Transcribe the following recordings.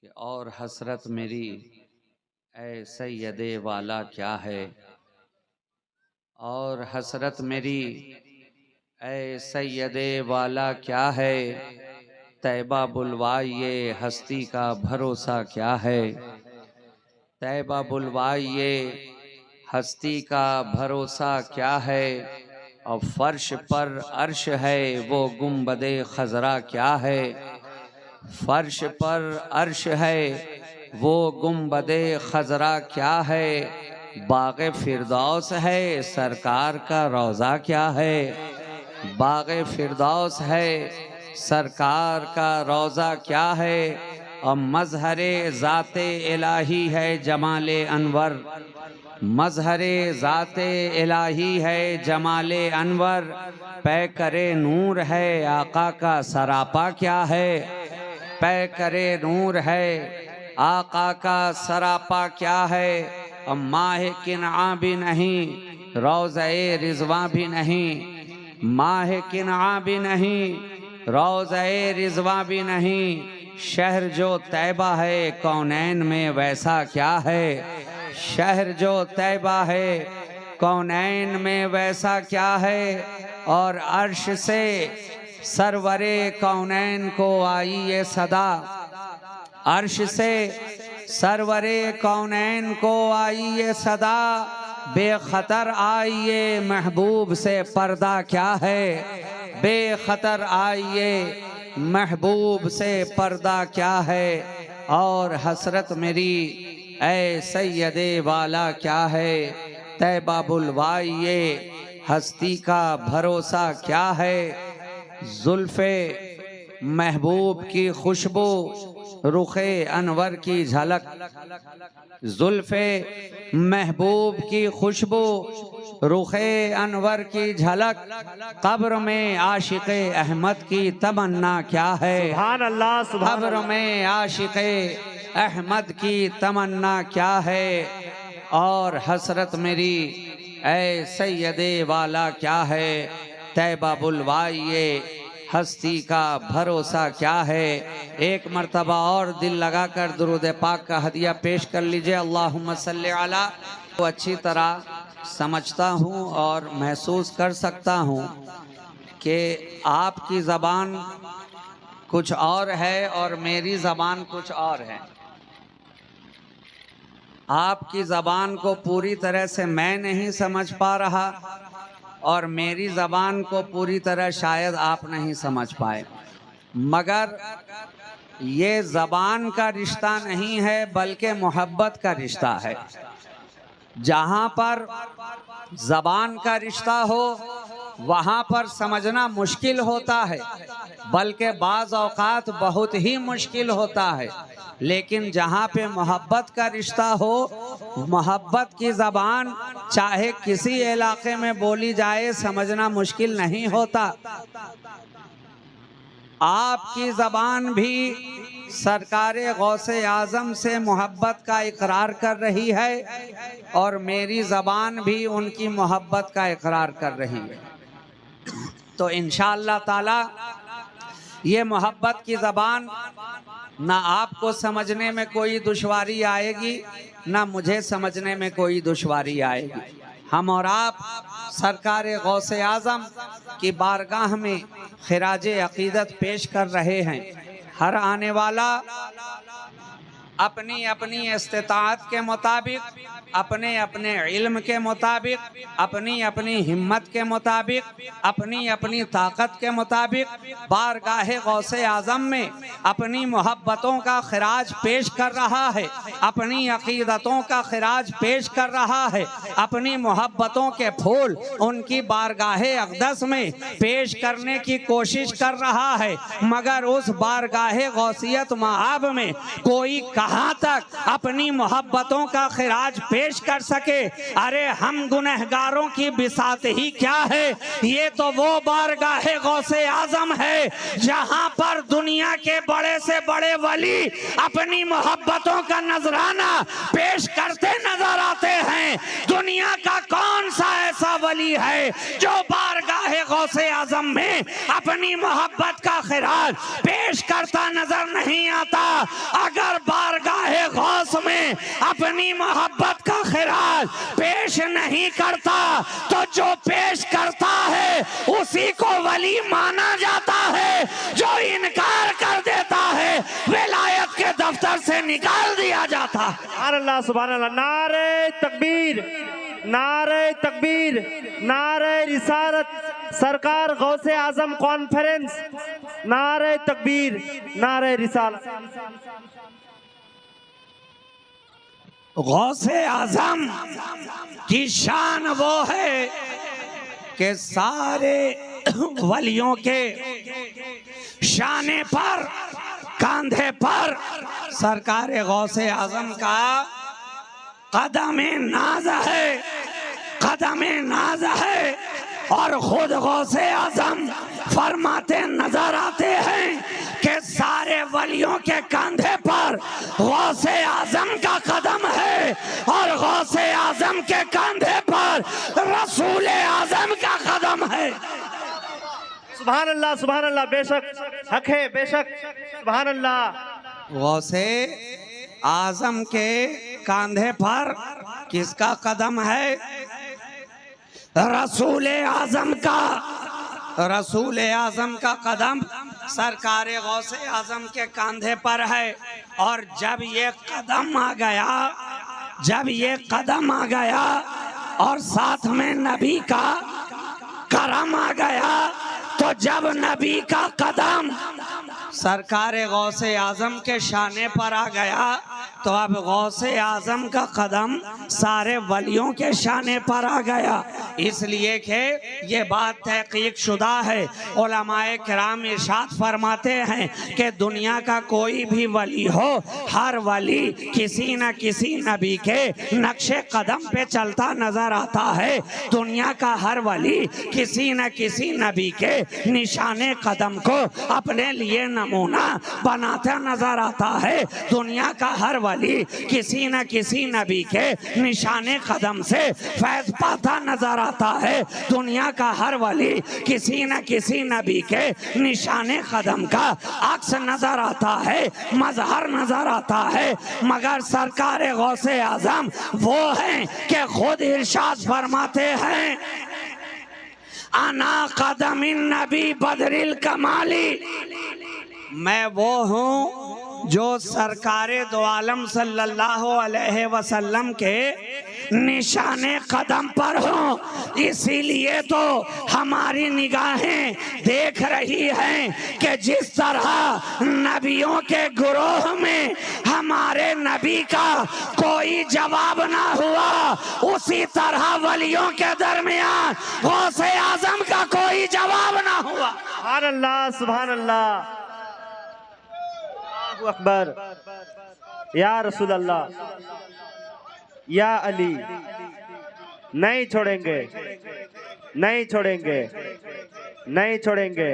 कि और हसरत मेरी ऐ सैयदे वाला क्या है, और हसरत मेरी ऐ सैयदे वाला क्या है, तैबा बुलवाइए हस्ती का भरोसा क्या है, तैबा बुलवाइए हस्ती का भरोसा क्या है, और फर्श पर अर्श है वो गुंबदे खजरा क्या है, फर्श पर अर्श है वो गुंबदे खजरा क्या है, बाग़े फिरदौस है सरकार का रोज़ा क्या है, बाग़े फिरदौस है सरकार का रोज़ा क्या है, और मज़हरे ज़ाते इलाही है जमाले अनवर, मज़हरे ज़ाते इलाही है जमाले अनवर, पै करे नूर है आका का सरापा क्या है, पै करे नूर है आका का सरापा क्या है, और माह किनआ भी नहीं रोज़े रिज़वा भी नहीं, माह किनआ भी नहीं रोज़े रिज़वा भी नहीं, शहर जो तैबा है कौनैन में वैसा क्या है, शहर जो तैबा है कौनैन में वैसा क्या है, और अर्श से सरवरे कौनैन को आई ये सदा, अर्श से सरवरे कौनैन को आई ये सदा, बेखतर आइए महबूब से पर्दा क्या है, बेखतर आइए महबूब से पर्दा क्या है, और हसरत मेरी ऐ सैयदे वाला क्या है, तैबा बुलवाइए हस्ती का भरोसा क्या है, जुल्फे महबूब की खुशबू रुखे अनवर की झलक, जुल्फे महबूब की खुशबू रुखे अनवर की झलक, कब्र में आशिक़े अहमद की तमन्ना क्या है, सुभान अल्लाह, सुभान कब्र अल्लाह। में आशिक़े अहमद की तमन्ना क्या है, और हसरत मेरी ऐ सैयदे वाला क्या है, तैबा बुलवाइए हस्ती का भरोसा क्या है। एक मर्तबा और दिल लगाकर दुरूद पाक का हदिया पेश कर लीजिए। अल्लाहुम्मा सल्ली अला। तो अच्छी तरह समझता हूँ और महसूस कर सकता हूँ कि आपकी ज़बान कुछ और है और मेरी ज़बान कुछ और है। आपकी ज़बान को पूरी तरह से मैं नहीं समझ पा रहा और मेरी ज़बान को पूरी तरह शायद आप नहीं समझ पाए, मगर ये ज़बान का रिश्ता नहीं है बल्कि मोहब्बत का रिश्ता है। जहाँ पर ज़बान का रिश्ता हो वहाँ पर समझना मुश्किल होता है, बल्कि बाज़ औक़ात बहुत ही मुश्किल होता है। लेकिन जहाँ पे मोहब्बत का रिश्ता हो, मोहब्बत की ज़बान चाहे किसी इलाके में बोली जाए समझना मुश्किल नहीं होता। आपकी ज़बान भी सरकारे गौसे आज़म से मोहब्बत का इकरार कर रही है और मेरी ज़बान भी उनकी मोहब्बत का इकरार कर रही है। तो इंशाअल्लाह ताला ये मोहब्बत की ज़बान ना आपको समझने में कोई दुश्वारी आएगी, ना मुझे समझने में कोई दुश्वारी आएगी। हम और आप सरकारे गौसे आज़म की बारगाह में खिराजे अक़ीदत पेश कर रहे हैं। हर आने वाला अपनी अपनी इस्तिताअत के मुताबिक, अपने अपने इल्म के मुताबिक, अपनी अपनी हिम्मत के मुताबिक, अपनी अपनी ताकत के मुताबिक बारगाहे गौसे आज़म में अपनी मोहब्बतों का खिराज पेश कर रहा है, अपनी अक़ीदतों का खिराज पेश कर रहा है, अपनी मोहब्बतों के फूल उनकी बारगाहे अक़दस में पेश करने की कोशिश कर रहा है। मगर उस बारगाहे गौसियत मआब में कोई कहाँ तक अपनी मोहब्बतों का खिराज पेश कर सके। अरे हम गुनहगारों की बिसात ही क्या है, ये तो वो बारगाहे गौसे आज़म है जहां पर दुनिया के बड़े से बड़े वली अपनी मोहब्बतों का नजराना पेश करते नजर आते हैं। दुनिया का कौन सा ऐसा वली है जो बारगाहे गौसे आज़म में अपनी मोहब्बत का खिराज पेश करता नजर नहीं आता। अगर में अपनी मोहब्बत का खिराज पेश नहीं करता तो जो पेश करता है उसी को वली माना जाता है। जो इनकार कर देता है विलायत के दफ्तर से निकाल दिया जाता है। अल्लाह सुभान अल्लाह। नारे तकबीर, नारे तकबीर, नारे रिसालत, सरकार गौसे आजम कॉन्फ्रेंस, नारे तकबीर, नारे रिसालत। गौसे आजम की शान वो है कि सारे वलियों के शाने पर, कांधे पर सरकार गौसे आजम का कदम नाज है, कदम नाज है। और खुद गौसे आजम फरमाते नजर आते हैं कि सारे वलियों के कंधे पर गौसे आजम का कदम है और गौसे आजम के कंधे पर रसूल आजम का कदम है। सुभान अल्लाह, सुभान अल्लाह। बेशक हक है, बेशक। सुभान अल्लाह। गौसे आजम के कंधे पर किसका कदम है? रसूल आजम का। रसूल आजम का कदम सरकार गौसे आजम के कंधे पर है। और जब ये कदम आ गया, जब ये कदम आ गया और साथ में नबी का करम आ गया, तो जब नबी का कदम सरकार गौसे आजम के शाने पर आ गया तो अब गौसे आजम का कदम सारे वलियों के शाने पर आ गया। इसलिए कि ये बात तहकीक शुदा है। उलमाए किराम इरशाद फरमाते हैं कि दुनिया का कोई भी वली हो, हर वली किसी न किसी नबी के नक्शे कदम पे चलता नजर आता है। दुनिया का हर वली किसी न किसी नबी के निशाने कदम को अपने लिए नमूना बनाता नजर आता है। दुनिया का हर वली किसी न किसी नबी के निशाने कदम से फैज पाता नजर आता है। दुनिया का हर वली किसी न किसी नबी के निशाने कदम का अक्स नजर आता है, मजहर नजर आता है। मगर सरकार गौसे आजम वो हैं कि खुद इरशाद फरमाते हैं, अना कदमिन नबी बदरिल कमाली, मैं वो हूँ जो सरकारे दो आलम सल्लल्लाहु अलैहि वसल्लम के निशाने कदम पर हूँ। इसीलिए तो हमारी निगाहें देख रही हैं कि जिस तरह नबियों के गुरोह में हमारे नबी का कोई जवाब ना हुआ, उसी तरह वलियों के दरमियान गौसे आजम का कोई जवाब ना हुआ। सुभान अल्लाह, सुभान अल्लाह, अकबर। या रसूल अल्लाह, या अली, नहीं छोड़ेंगे, नहीं छोड़ेंगे, नहीं छोड़ेंगे।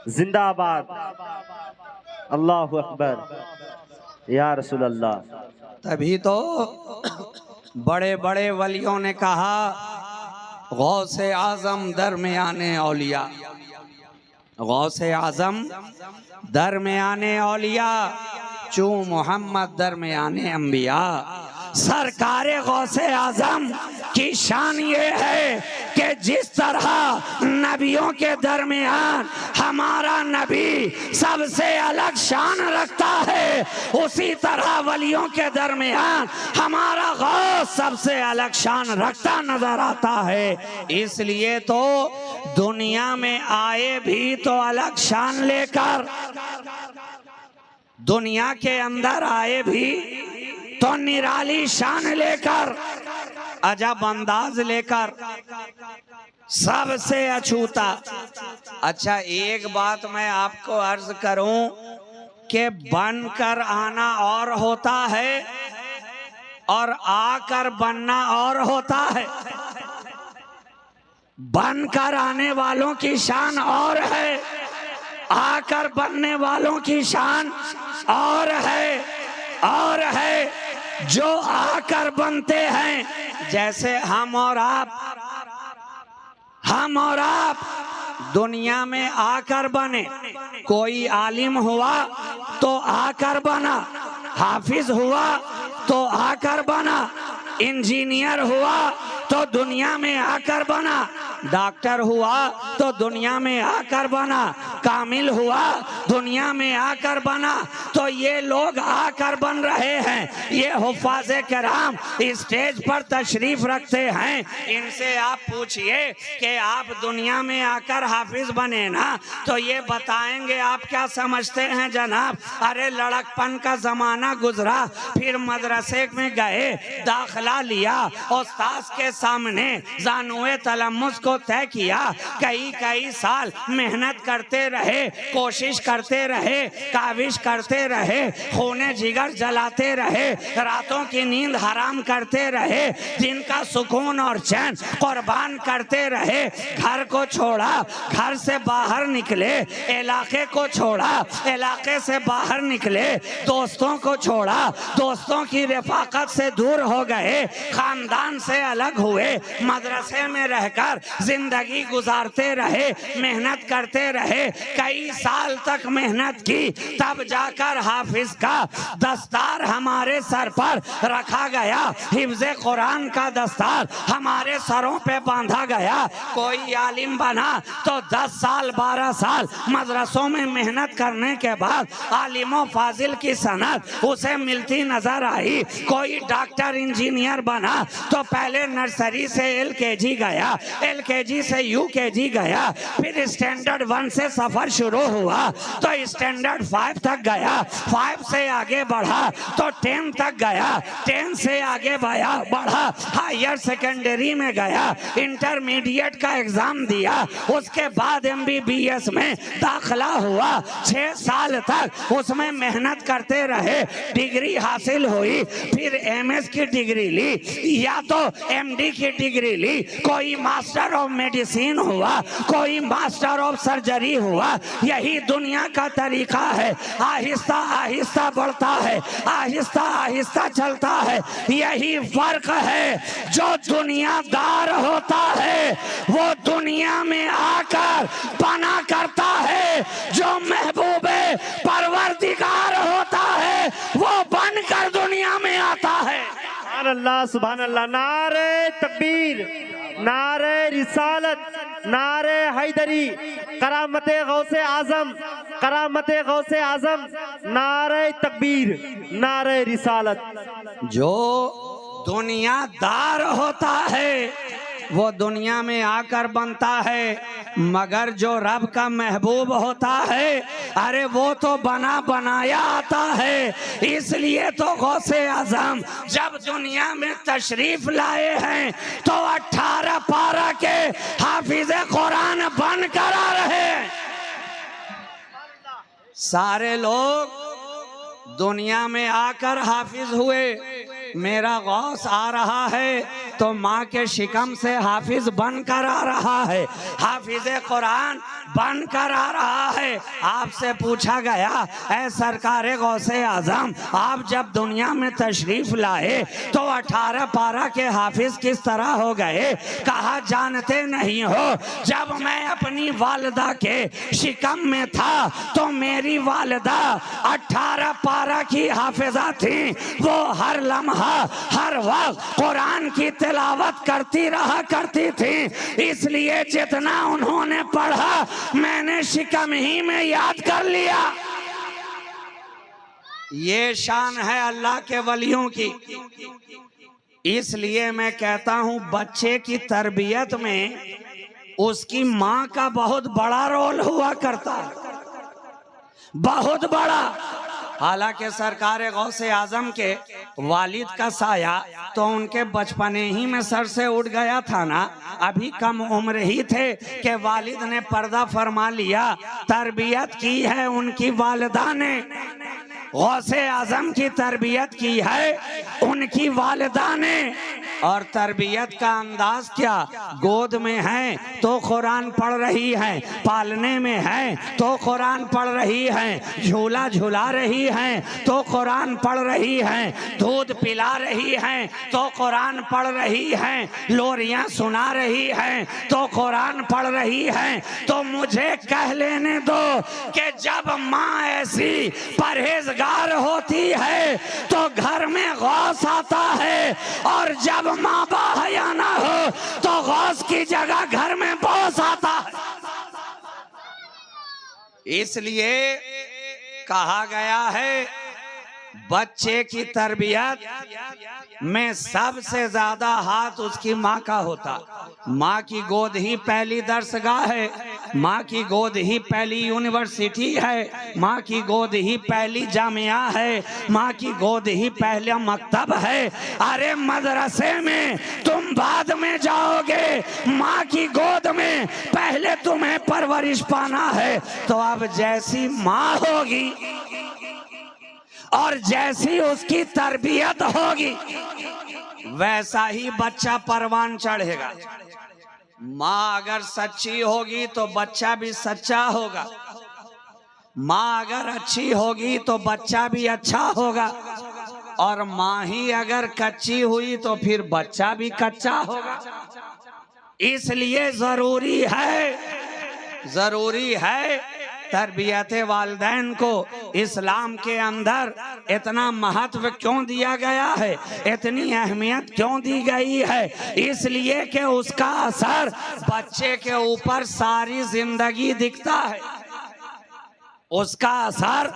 जिंदाबाद। अल्लाहु अकबर। या रसूल अल्लाह। तभी तो बड़े बड़े वलियों ने कहा, गौसे आजम दरमियाने औलिया, गौसे आजम दरमियाने औलिया, चू मोहम्मद दरमियाने अंबिया। सरकारे गौसे आजम की शान ये है कि जिस तरह नबियों के दरमियान हमारा नबी सबसे अलग शान रखता है, उसी तरह वलियों के दरमियान हमारा गौस सबसे अलग शान रखता नजर आता है। इसलिए तो दुनिया में आए भी तो अलग शान लेकर, दुनिया के अंदर आए भी तो निराली शान लेकर, अजब अंदाज लेकर, सबसे अछूता। अच्छा, एक बात मैं आपको अर्ज करूं कि बनकर आना और होता है और आकर बनना और होता है। बनकर आने वालों की शान और है, आकर बनने वालों की शान और है। और है जो आकर बनते हैं, जैसे हम और आप दुनिया में आकर बने। कोई आलिम हुआ तो आकर बना, हाफिज हुआ तो आकर बना, इंजीनियर हुआ तो दुनिया में आकर बना, डॉक्टर हुआ तो दुनिया में आकर बना, कामिल हुआ दुनिया में आकर बना। तो ये लोग आकर बन रहे हैं। ये हुफ़ाज़े किराम स्टेज पर तशरीफ रखते हैं। इनसे आप पूछिए कि आप दुनिया में आकर हाफिज बने ना, तो ये बताएंगे आप क्या समझते हैं जनाब। अरे लड़कपन का जमाना गुजरा, फिर मदरसे में गए, दाखिला लिया, उस्ताद के सामने जानुए तलम्मुस को तय किया, कई साल मेहनत करते रहे, कोशिश करते रहे, काविश करते रहे, खूने जिगर जलाते रहे, रातों की नींद हराम करते रहे, दिन का सुकून और चैन कुर्बान करते रहे, घर को छोड़ा, घर से बाहर निकले, इलाके को छोड़ा, इलाके से बाहर निकले, दोस्तों को छोड़ा, दोस्तों की रफाकत से दूर हो गए, खानदान से अलग हुए, मदरसे में रहकर जिंदगी गुजारते रहे, मेहनत करते रहे, कई साल तक मेहनत की, तब जाकर हाफिज का दस्तार हमारे सर पर रखा गया, हिफ्ज़े कुरान का दस्तार हमारे सरों पे बांधा गया। कोई आलिम बना तो 10 साल 12 साल मदरसों में मेहनत करने के बाद आलिमों फाजिल की सनद उसे मिलती नजर आई। कोई डॉक्टर इंजीनियर बना तो पहले नर्सरी से LKG गया, LKG से UKG गया, फिर स्टैंडर्ड 1 से सफर शुरू हुआ तो स्टैंडर्ड 5 तक गया, 5 से आगे बढ़ा तो 10 तक गया, 10 से आगे बढ़ा हायर सेकेंडरी में गया, इंटरमीडिएट का एग्जाम दिया, उसके बाद MBBS में दाखिला हुआ, 6 साल तक उसमें मेहनत करते रहे, डिग्री हासिल हुई, फिर MS की डिग्री ली या तो MD की डिग्री ली, कोई मास्टर ऑफ मेडिसिन हुआ, कोई मास्टर ऑफ सर्जरी हुआ। यही दुनिया का तरीका है, आहिस्ता आहिस्ता बढ़ता है, आहिस्ता आहिस्ता चलता है। यही फर्क है, जो दुनियादार होता है वो दुनिया में आकर बना करता है, जो महबूबे परवरदिगार होता है वो बनकर दुनिया में आता है। सुभान अल्लाह, नारे तकबीर, नारे रिसालत, नारे हैदरी, करामते गौसे आजम, करामते गौसे आजम, नारे तकबीर, नारे रिसालत। जो दुनियादार होता है वो दुनिया में आकर बनता है, मगर जो रब का महबूब होता है अरे वो तो बना बनाया आता है। इसलिए तो गौसे आजम जब दुनिया में तशरीफ लाए हैं तो 18 पारा के हाफिज़े कुरान बन कर आ रहे हैं। सारे लोग दुनिया में आकर हाफिज हुए, मेरा गौस आ रहा है तो माँ के शिकम से हाफिज बनकर आ रहा है, हाफिज़े कुरान बनकर आ रहा है। आपसे पूछा गया, ऐ सरकारे गौसे आजम, आप जब दुनिया में तशरीफ लाए तो 18 पारा के हाफिज किस तरह हो गए? कहा जानते नहीं हो, जब मैं अपनी वालिदा के शिकम में था तो मेरी वालिदा 18 पारा की हाफिजा थी। वो हर लम्हा हर वक्त कुरान की तिलावत करती रहा करती थी, इसलिए जितना उन्होंने पढ़ा मैंने शिकम ही में याद कर लिया। ये शान है अल्लाह के वलियों की। इसलिए मैं कहता हूं बच्चे की तरबियत में उसकी माँ का बहुत बड़ा रोल हुआ करता है, बहुत बड़ा। हालांकि सरकार गौसे आजम के वालिद का साया तो उनके बचपने ही में सर से उठ गया था ना, अभी कम उम्र ही थे कि वालिद ने पर्दा फरमा लिया। तरबियत की है उनकी वालिदा ने, गौसे आजम की तरबियत की है उनकी वालिदा ने। और तरबियत का अंदाज क्या, गोद में है तो कुरान पढ़ रही है, पालने में है तो कुरान पढ़ रही है, झूला झुला रही है तो कुरान पढ़ रही है, दूध पिला रही है तो कुरान पढ़ रही है, लोरियां सुना रही है तो कुरान पढ़ रही है। तो मुझे कह लेने दो कि जब माँ ऐसी परहेजगार होती है तो घर में गौस आता है, और जब माँ बाहया ना हो तो गौस की जगह घर में बौस आता है। इसलिए कहा गया है बच्चे की तरबियत में सबसे ज्यादा हाथ उसकी माँ का होता। माँ की गोद ही पहली दरसगाह है, माँ की गोद ही पहली यूनिवर्सिटी है, माँ की गोद ही पहली जामिया है, माँ की गोद ही पहला मकतब है। अरे मदरसे में तुम बाद में जाओगे, माँ की गोद में पहले तुम्हें परवरिश पाना है। तो अब जैसी माँ होगी और जैसी उसकी तरबियत होगी वैसा ही बच्चा परवान चढ़ेगा। माँ अगर सच्ची होगी तो बच्चा भी सच्चा होगा, माँ अगर अच्छी होगी तो बच्चा भी अच्छा होगा, और माँ ही अगर कच्ची हुई तो फिर बच्चा भी कच्चा होगा। इसलिए जरूरी है तरबियत वालिदैन को इस्लाम के अंदर इतना महत्व क्यों दिया गया है, इतनी अहमियत क्यों दी गई है। इसलिए कि उसका असर बच्चे के ऊपर सारी जिंदगी दिखता है, उसका असर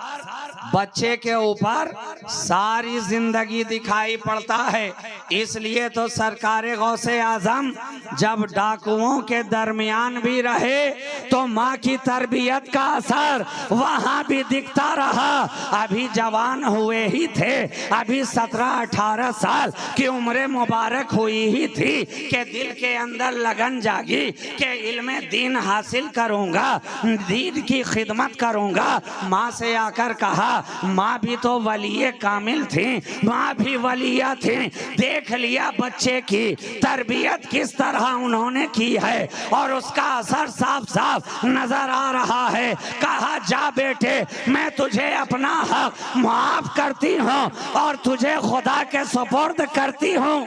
बच्चे के ऊपर सारी जिंदगी दिखाई पड़ता है। इसलिए तो सरकार गौसे आजम जब डाकुओं के दरमियान भी रहे तो माँ की तरबियत का असर वहाँ भी दिखता रहा। अभी जवान हुए ही थे, अभी 17-18 साल की उम्र मुबारक हुई ही थी कि दिल के अंदर लगन जागी कि इल्म दीन हासिल करूँगा, दीन की खिदमत करूँगा। माँ से आकर कहा, माँ भी तो वलिये कामिल थी, माँ भी वलिया थी। देख लिया बच्चे की तरबियत किस तरह उन्होंने की है और उसका असर साफ साफ नजर आ रहा है। कहा, जा बेटे, मैं तुझे अपना हक माफ करती हूँ और तुझे खुदा के सुपुर्द करती हूँ,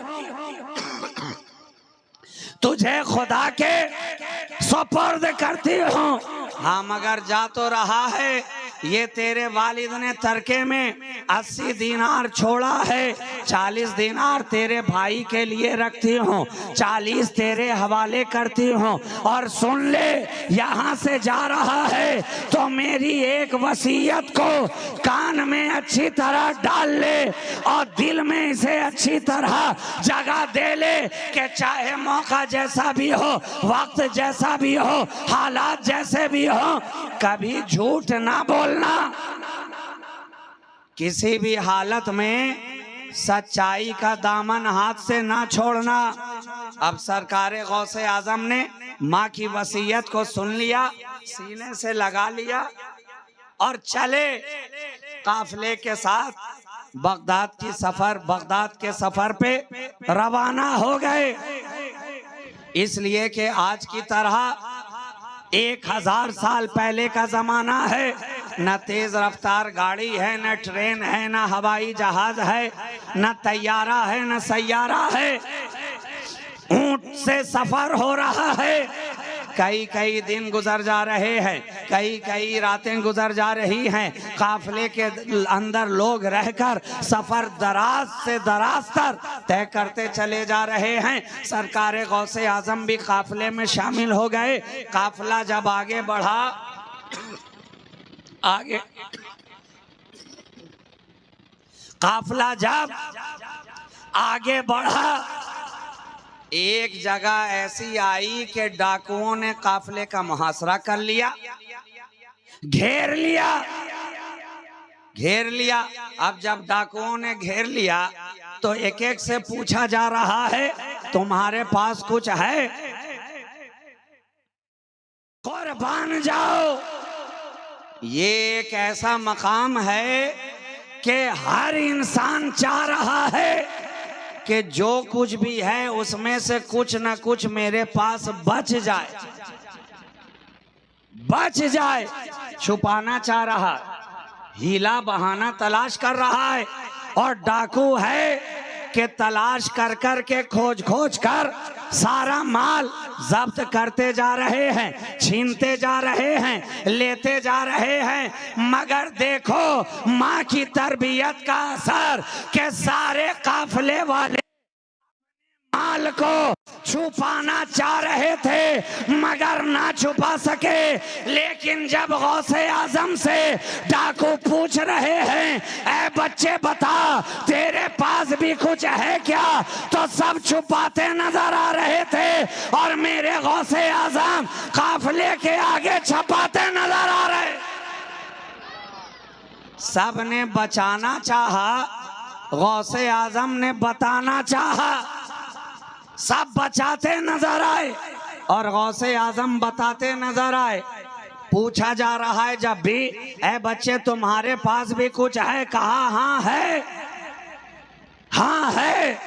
तुझे खुदा के सुपुर्द करती हूँ। हाँ, मगर जा तो रहा है, ये तेरे वालिद ने तरके में 80 दीनार छोड़ा है, 40 दीनार तेरे भाई के लिए रखती हूँ, 40 तेरे हवाले करती हूँ। और सुन ले, यहाँ से जा रहा है तो मेरी एक वसीयत को कान में अच्छी तरह डाल ले और दिल में इसे अच्छी तरह जगह दे ले कि चाहे मौका जैसा भी हो, वक्त जैसा भी हो, हालात जैसे भी हो, कभी झूठ ना बोलना, किसी भी हालत में सच्चाई का दामन हाथ से ना छोड़ना। अब सरकार गौसे आजम ने माँ की वसीयत को सुन लिया, सीने से लगा लिया और चले काफिले के साथ बगदाद के सफर पे रवाना हो गए। इसलिए कि आज की तरह 1000 साल पहले का जमाना है, न तेज रफ्तार गाड़ी है, न ट्रेन है, न हवाई जहाज है, न तैयारा है, न सैयारा है। ऊंट से सफर हो रहा है, कई दिन गुजर जा रहे हैं, कई रातें गुजर जा रही हैं। काफिले के अंदर लोग रहकर सफर दराज से दराज तर तय करते चले जा रहे हैं। सरकार गौसे आजम भी काफिले में शामिल हो गए। काफिला जब आगे बढ़ा, काफिला जब आगे बढ़ा, एक जगह ऐसी आई कि डाकुओं ने काफिले का मुहासरा कर लिया, घेर लिया। अब जब डाकुओं ने घेर लिया तो एक एक से पूछा जा रहा है, तुम्हारे पास कुछ है? कुर्बान जाओ। ये एक ऐसा मकाम है कि हर इंसान चाह रहा है कि जो कुछ भी है उसमें से कुछ न कुछ मेरे पास बच जाए, बच जाए। छुपाना चाह रहा, हीला बहाना तलाश कर रहा है, और डाकू है कि तलाश कर कर के खोज खोज कर सारा माल जब्त करते जा रहे हैं, छीनते जा रहे हैं, लेते जा रहे हैं। मगर देखो माँ की तरबियत का असर कि सारे काफिले वाले माल को छुपाना चाह रहे थे मगर ना छुपा सके। लेकिन जब गौसे आजम से डाकू पूछ रहे हैं, ऐ बच्चे बता तेरे पास भी कुछ है क्या, तो सब छुपाते नजर आ रहे थे और मेरे गौसे आजम काफिले के आगे छपाते नजर आ रहे। सब ने बचाना चाहा, गौसे आजम ने बताना चाहा, सब बचाते नजर आए और गौसे आजम बताते नजर आए। पूछा जा रहा है जब भी, ऐ बच्चे तुम्हारे पास भी कुछ है? कहा हाँ है, हाँ है।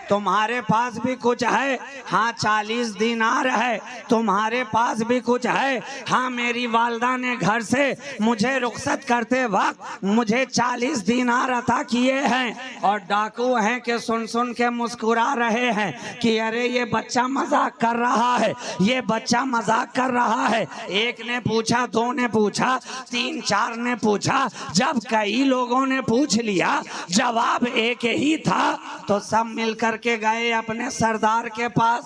तुम्हारे पास भी कुछ है? हाँ 40 दिनार है। तुम्हारे पास भी कुछ है? हाँ मेरी वालदा ने घर से मुझे रुखसत करते वक्त मुझे 40 दिनार अता किए हैं। और डाकू हैं कि सुन सुन के मुस्कुरा रहे हैं कि अरे ये बच्चा मजाक कर रहा है, ये बच्चा मजाक कर रहा है। एक ने पूछा, दो ने पूछा, 3 4 ने पूछा। जब कई लोगों ने पूछ लिया जवाब एक ही था तो सब मिलकर के गए अपने सरदार के पास,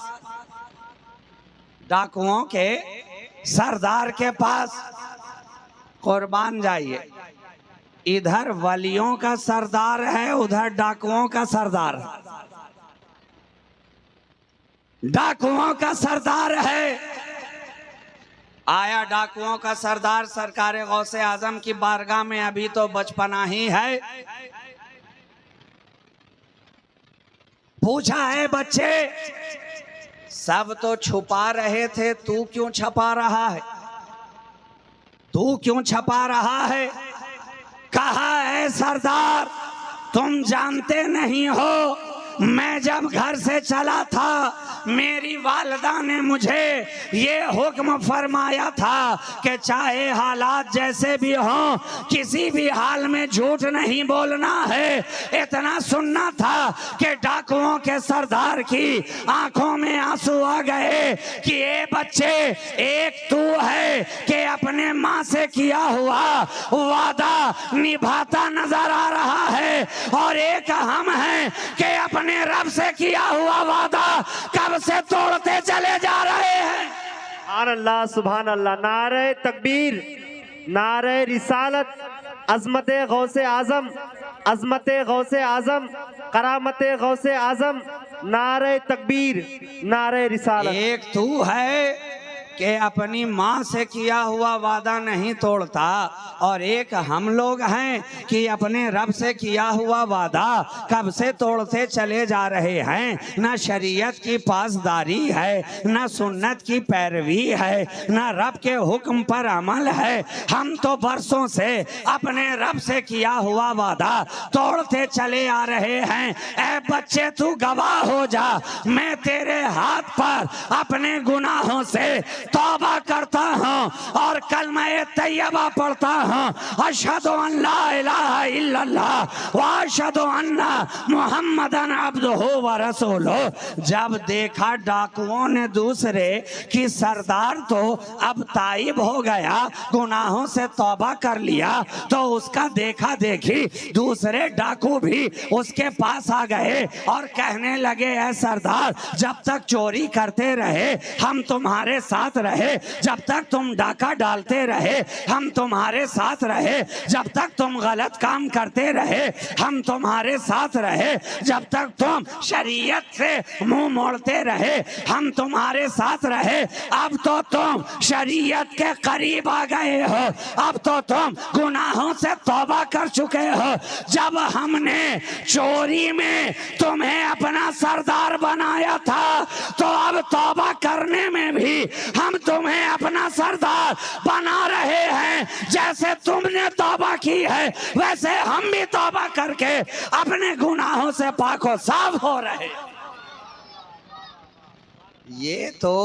डाकुओं के सरदार के पास। कुर्बान जाइए, इधर वलियों का सरदार है, उधर डाकुओं का सरदार, डाकुओं का सरदार है। आया डाकुओं का सरदार सरकार गौसे आजम की बारगाह में, अभी तो बचपना ही है। पूछा है बच्चे, सब तो छुपा रहे थे, तू क्यों छपा रहा है, तू क्यों छपा रहा है? कहा है सरदार तुम जानते नहीं हो, मैं जब घर से चला था मेरी वालदा ने मुझे ये हुक्म फरमाया था कि चाहे हालात जैसे भी हों किसी भी हाल में झूठ नहीं बोलना है। इतना सुनना था कि डाकुओं के सरदार की आंखों में आंसू आ गए कि ये बच्चे, एक तू है कि अपने माँ से किया हुआ वादा निभाता नजर आ रहा है, और एक हम हैं कि अपने रब से किया हुआ वादा कब से तोड़ते चले जा रहे हैं। सुभान अल्लाह, सुभान अल्लाह। नारे तकबीर, नारे रिसालत, अजमत गौसे आजम, अजमत गौसे आजम, करामत गौसे आजम, नारे तकबीर, नारे रिसालत। एक तू है कि अपनी माँ से किया हुआ वादा नहीं तोड़ता, और एक हम लोग हैं कि अपने रब से किया हुआ वादा कब से तोड़ते चले जा रहे हैं। ना शरीयत की पासदारी है, ना सुन्नत की पैरवी है, ना रब के हुक्म पर अमल है। हम तो बरसों से अपने रब से किया हुआ वादा तोड़ते चले आ रहे हैं। ऐ बच्चे तू गवाह हो जा, मैं तेरे हाथ पर अपने गुनाहों से तौबा करता हूँ और कलमा तैयबा पढ़ता हूँ, अशहदु अन ला इलाहा इल्लल्लाह व अशहदु अन्ना मुहम्मदन अब्दुहु व रसूलुहु। जब देखा डाकुओं ने दूसरे कि सरदार तो अब ताइब हो गया, गुनाहों से तौबा कर लिया, तो उसका देखा देखी दूसरे डाकू भी उसके पास आ गए और कहने लगे, ऐ सरदार जब तक चोरी करते रहे हम तुम्हारे साथ रहे, जब तक तुम डाका डालते रहे हम तुम्हारे साथ रहे, जब तक तुम गलत काम करते रहे हम तुम्हारे साथ रहे, जब तक तुम शरीयत से मुंह मोड़ते रहे हम तुम्हारे साथ रहे। अब तो तुम शरीयत के करीब आ गए हो, अब तो तुम गुनाहों से तौबा कर चुके हो। जब हमने चोरी में तुम्हें अपना सरदार बनाया था तो अब तौबा करने में भी हम तुम्हें अपना सरदार बना रहे हैं। जैसे तुमने तौबा की है वैसे हम भी तौबा करके अपने गुनाहों से पाक और साफ हो रहे। ये तो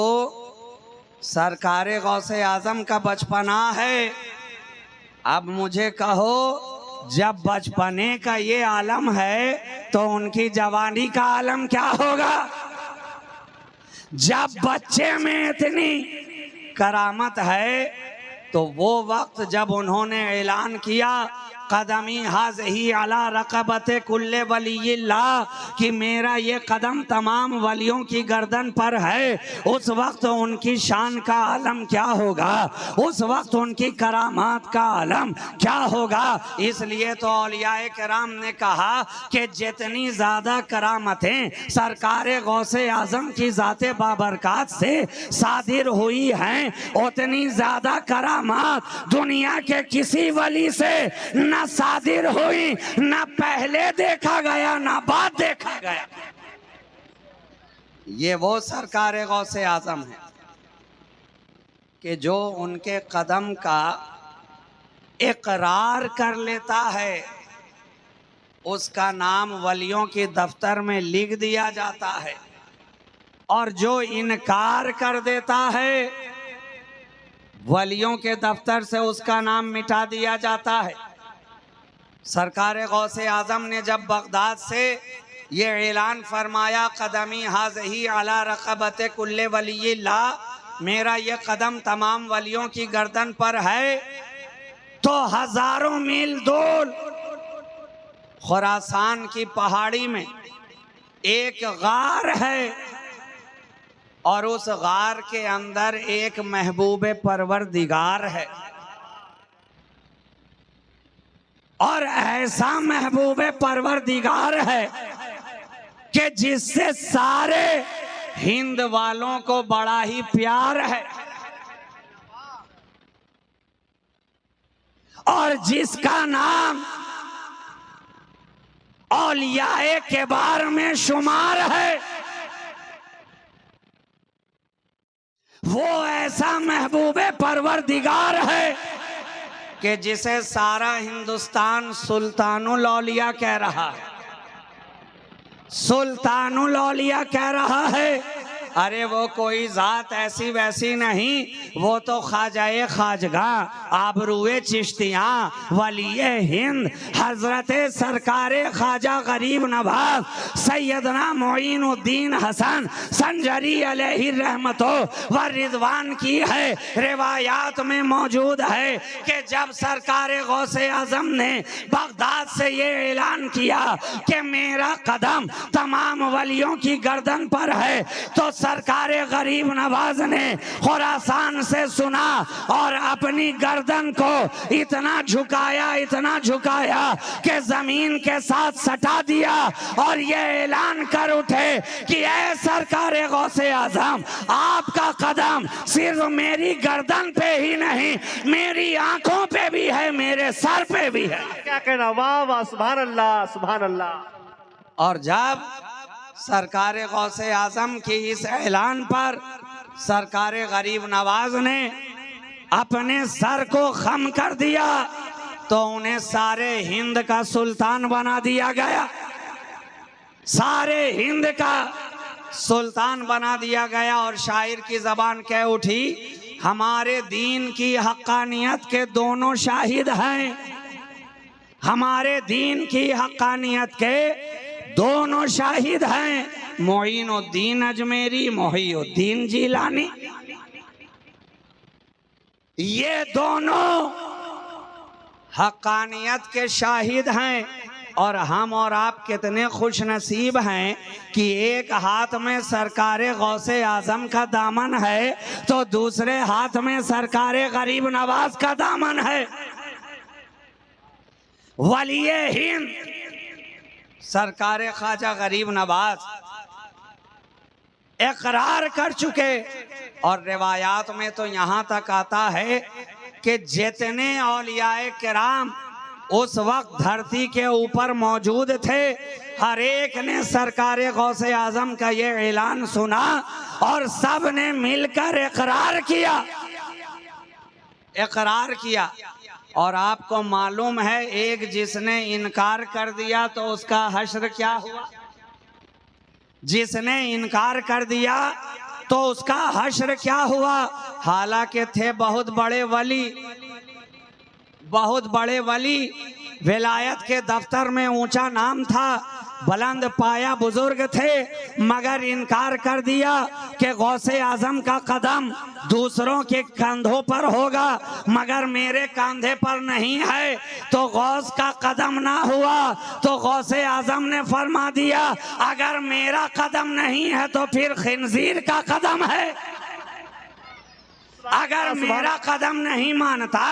सरकारे गौसे आजम का बचपना है। अब मुझे कहो, जब बचपने का ये आलम है तो उनकी जवानी का आलम क्या होगा? जब बच्चे में इतनी करामत है तो वो वक्त जब उन्होंने ऐलान किया कदमी हाज़ही अला रक़बत कुल्ले वलील्लाह कि मेरा ये कदम तमाम वलियों की गर्दन पर है, उस वक्त उनकी शान का आलम क्या होगा, उस वक्त उनकी करामात का आलम क्या होगा। इसलिए तो औलियाए किराम ने कहा कि जितनी ज़्यादा करामतें सरकारे गौसे आज़म की ज़ाते बाबरकात से सादिर हुई हैं, उतनी ज़्यादा करामात दुनिया के किसी वली से न सादिर हुई, न पहले देखा गया न बाद देखा गया। ये वो सरकार गौसे आजम है कि जो उनके कदम का इकरार कर लेता है उसका नाम वलियों के दफ्तर में लिख दिया जाता है, और जो इनकार कर देता है वलियों के दफ्तर से उसका नाम मिटा दिया जाता है। सरकार गौसे आजम ने जब बगदाद से ये ऐलान फरमाया कदमी हाज़ही अला रक़बत कुल्ले वलील्लाह, मेरा ये कदम तमाम वलियों की गर्दन पर है, तो हजारों मील दूर खुरासान की पहाड़ी में एक गार है और उस गार के अंदर एक महबूब परवरदिगार है, और ऐसा महबूब परवरदिगार है कि जिससे सारे हिंद वालों को बड़ा ही प्यार है, और जिसका नाम औलियाए किबार में शुमार है। वो ऐसा महबूब परवरदिगार है कि जिसे सारा हिंदुस्तान सुल्तानुल औलिया कह रहा है, सुल्तानुल औलिया कह रहा है। अरे वो कोई जात ऐसी वैसी नहीं, वो तो ख्वाजाए खाजगा आबरूए चिश्तियाँ वलीए हिंद हजरत सरकारे ख्वाजा गरीब नवाज सैयदना मोइनुद्दीन हसन संजरी अलैहि रहमतो व रिजवान की है। रिवायात में मौजूद है कि जब सरकारे गौसे आजम ने बगदाद से ये ऐलान किया कि मेरा कदम तमाम वलियों की गर्दन पर है, तो सरकारे गरीब नवाज ने खुरासान से सुना और अपनी गर्दन को इतना झुकाया कि जमीन के साथ सटा दिया और ये ऐलान कर उठे कि ऐ सरकारे गौसे आजम, आपका कदम सिर्फ मेरी गर्दन पे ही नहीं मेरी आंखों पे भी है, मेरे सर पे भी है। क्या कहना, वाह वाह, सुभान अल्लाह सुभान अल्लाह। और जब सरकार गौसे आजम की इस ऐलान पर सरकार गरीब नवाज ने अपने सर को खम कर दिया तो उन्हें सारे हिंद का सुल्तान बना दिया गया, सारे हिंद का सुल्तान बना दिया गया। और शायर की जबान कह उठी, हमारे दीन की हक्कानियत के दोनों शाहिद हैं, हमारे दीन की हक्कानियत के दोनों शाहिद हैं, मोइनुद्दीन अजमेरी, मोहिउद्दीन जिलानी। ये दोनों हक्कानियत के शाहिद हैं। और हम और आप कितने खुश नसीब हैं कि एक हाथ में सरकारे गौसे आजम का दामन है तो दूसरे हाथ में सरकारे गरीब नवाज का दामन है। वलिये हिंद सरकारे ख्वाजा गरीब नवाज इकरार कर चुके। और रिवायात में तो यहाँ तक आता है कि जितने औलियाए किराम उस वक्त धरती के ऊपर मौजूद थे। हर एक ने सरकारे गौसे आजम का ये ऐलान सुना और सब ने मिलकर इकरार किया। और आपको मालूम है, एक जिसने इनकार कर दिया तो उसका हश्र क्या हुआ? जिसने इनकार कर दिया तो उसका हश्र क्या हुआ? हालांकि थे बहुत बड़े वली, विलायत के दफ्तर में ऊंचा नाम था, बुलंद पाया बुजुर्ग थे, मगर इनकार कर दिया कि गौसे आजम का कदम दूसरों के कंधों पर होगा मगर मेरे कंधे पर नहीं है। तो गौस का कदम ना हुआ तो गौसे आजम ने फरमा दिया, अगर मेरा कदम नहीं है तो फिर खिंजीर का कदम है। अगर मेरा कदम नहीं मानता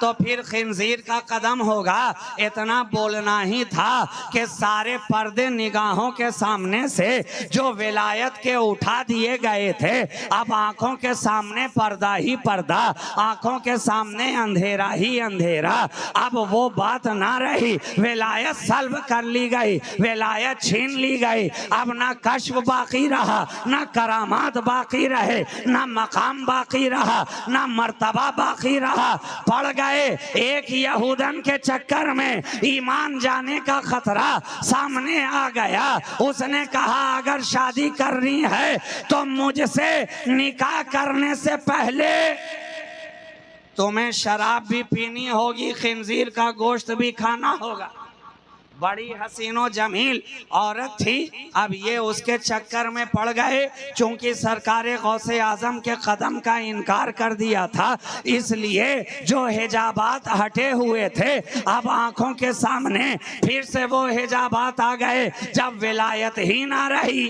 तो फिर खिंजीर का कदम होगा। इतना बोलना ही था कि सारे पर्दे निगाहों के सामने से जो विलायत के उठा दिए गए थे, अब आंखों के सामने पर्दा ही पर्दा, आंखों के सामने अंधेरा ही अंधेरा। अब वो बात ना रही, विलायत सल्ब कर ली गई, विलायत छीन ली गई। अब ना कश्फ बाकी रहा, ना करामात बाकी रहे, ना मकाम बाकी रहा, ना मर्तबा बाकी रहा। पड़ गए एक यहूदन के चक्कर में, ईमान जाने का खतरा सामने आ गया। उसने कहा, अगर शादी करनी है तो मुझसे निकाह करने से पहले तुम्हें शराब भी पीनी होगी, खिंजीर का गोश्त भी खाना होगा। बड़ी हसीनो जमील औरत थी। अब ये उसके चक्कर में पड़ गए। चूंकि सरकारे गौसे आजम के कदम का इनकार कर दिया था, इसलिए जो हिजाबात हटे हुए थे अब आंखों के सामने फिर से वो हिजाबात आ गए। जब विलायत ही ना रही,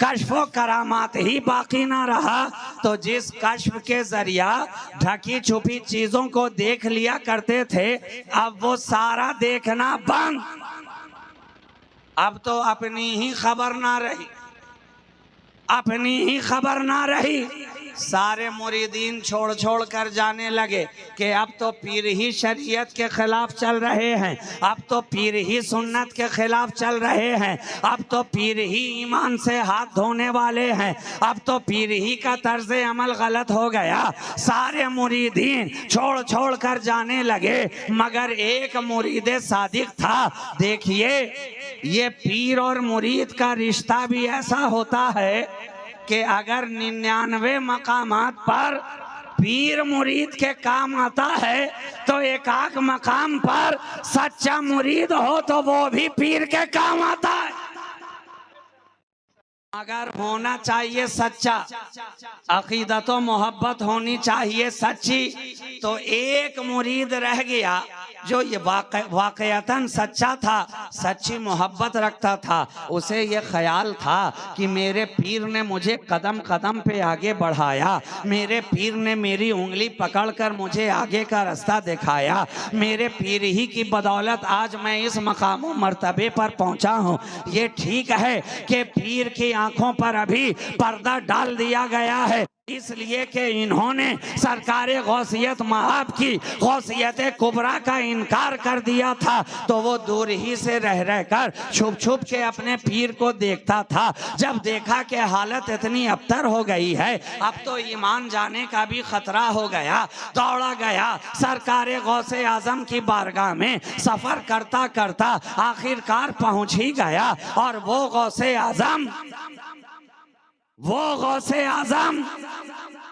कश्फो करामात ही बाकी ना रहा, तो जिस कश्फ के जरिया ढकी छुपी चीजों को देख लिया करते थे, अब वो सारा देखना बंद। अब तो अपनी ही खबर ना रही। सारे मुरीदीन छोड़ कर जाने लगे कि अब तो पीर ही शरीयत के खिलाफ चल रहे हैं, अब तो पीर ही सुन्नत के खिलाफ चल रहे हैं, अब तो पीर ही ईमान से हाथ धोने वाले हैं, अब तो पीर ही का तर्ज अमल गलत हो गया। सारे मुरीदीन छोड़ कर जाने लगे, मगर एक मुरीद सादिक था। देखिए, ये पीर और मुरीद का रिश्ता भी ऐसा होता है कि अगर 99 मकामात पर पीर मुरीद के काम आता है तो एक आध मकाम पर सच्चा मुरीद हो तो वो भी पीर के काम आता है। अगर होना चाहिए सच्चा, अकीदत व मोहब्बत होनी चाहिए सच्ची, तो एक मुरीद रह गया जो ये वाकयातन सच्चा था, सच्ची मोहब्बत रखता था। उसे ये ख्याल था कि मेरे पीर ने मुझे कदम कदम पे आगे बढ़ाया, मेरे पीर ने मेरी उंगली पकड़कर मुझे आगे का रास्ता दिखाया, मेरे पीर ही की बदौलत आज मैं इस मकाम मर्तबे पर पहुंचा हूं। ये ठीक है कि पीर की आंखों पर अभी पर्दा डाल दिया गया है, इसलिए कि इन्होंने सरकारे गौसियत महाब की गौसियत कुबरा का इनकार कर दिया था, तो वो दूर ही से रह कर छुप के अपने पीर को देखता था। जब देखा कि हालत इतनी अबतर हो गई है, अब तो ईमान जाने का भी खतरा हो गया, दौड़ा गया सरकारे गौसे आजम की बारगाह में। सफर करता करता आखिरकार पहुंच ही गया, और वो गौसे आजम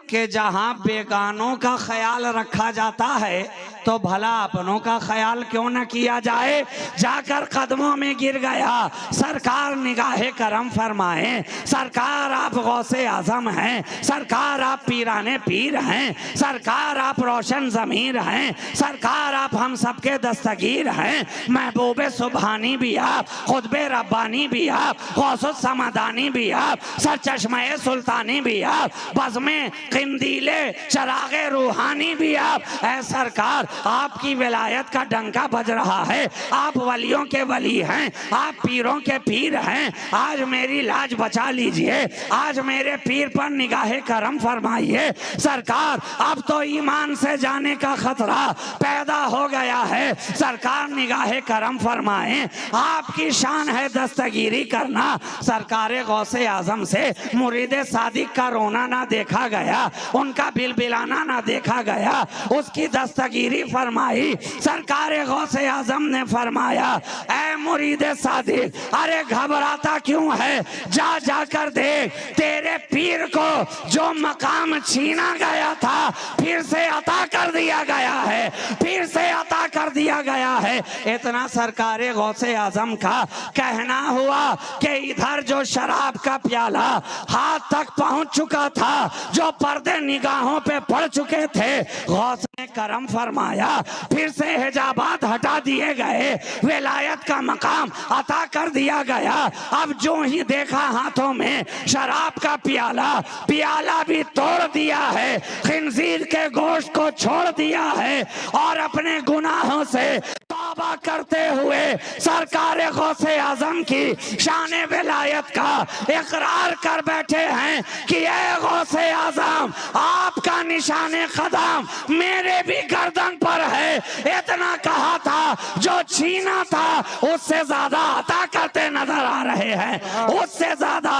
के जहां बेगानों का ख्याल रखा जाता है तो भला अपनों का ख्याल क्यों न किया जाए। जाकर कदमों में गिर गया, सरकार निगाहे करम फरमाए, सरकार आप गौसे आजम हैं, सरकार आप पीराने पीर हैं, सरकार आप रोशन ज़मीर हैं, सरकार आप हम सबके दस्तगीर हैं, महबूब सुबहानी भी आप, खुतबे रब्बानी भी आप, गौसुस समादानी भी आप, सरचश्मे सुल्तानी भी आप, बज़्मे क़िंदीले चरागे रूहानी भी आप। ऐ सरकार आपकी विलायत का डंका बज रहा है। आप वलियों के वली हैं, आप पीरों के पीर हैं। आज मेरी लाज बचा लीजिए, आज मेरे पीर पर निगाहे करम फरमाइए। सरकार अब तो ईमान से जाने का खतरा पैदा हो गया है। सरकार निगाहे करम फरमाएं, आपकी शान है दस्तगीरी करना। सरकार गौसे आजम से मुरीदे सादिक का रोना ना देखा गया, उनका बिलबिलाना ना देखा गया, उसकी दस्तगीरी फरमाई। सरकार गौसे आजम ने फरमाया, ऐ मुरीदे सादिक, अरे घबराता क्यों है? जा जाकर देख, तेरे पीर को जो मकाम छीना गया था फिर से अता कर दिया गया है, फिर से अता कर दिया गया है। इतना सरकार गौसे आजम का कहना हुआ कि इधर जो शराब का प्याला हाथ तक पहुंच चुका था, जो पर्दे निगाहों पे पड़ चुके थे, गौस ने करम फरमाया, फिर से हिजाबात हटा दिए गए, विलायत का मकाम अता कर दिया गया। अब जो ही देखा हाथों में शराब का प्याला, प्याला भी तोड़ दिया है, खिंजीर के गोश्त को छोड़ दिया है और अपने गुनाहों से तौबा करते हुए सरकार गौसे आजम की शान विलायत का इकरार कर बैठे हैं कि ए गौसे आजम, आपका निशाने कदम मेरे भी गर्दन पर है। इतना कहा था, जो छीना था उससे ज्यादा अता करते नजर आ रहे हैं, उससे ज्यादा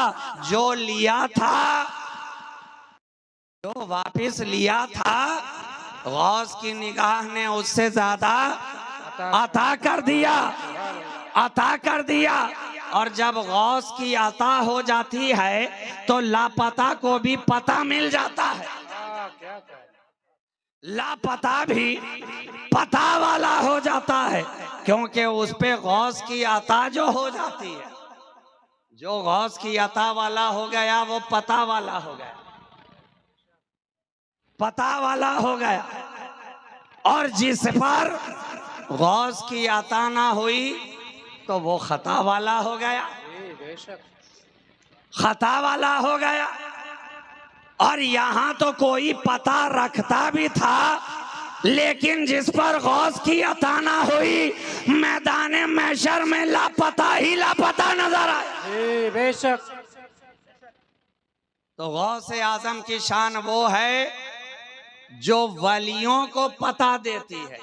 जो लिया था, जो वापिस लिया था, गौस की निगाह ने उससे ज्यादा अता कर दिया, अता कर दिया। और जब गौस की अता हो जाती है तो लापता को भी पता मिल जाता है, लापता भी पता वाला हो जाता है, क्योंकि उस पे गौस की अता जो हो जाती है, जो गौस की अता वाला हो गया वो पता वाला हो गया, पता वाला हो गया। और जिस पर गौस की अता ना हुई तो वो खता वाला हो गया, खता वाला हो गया। और यहाँ तो कोई पता रखता भी था, लेकिन जिस पर गौस की अता ना हुई, मैदान महशर में लापता ही लापता नजर आया। बेशक। तो गौसे आजम की शान वो है जो वलियों को पता देती है।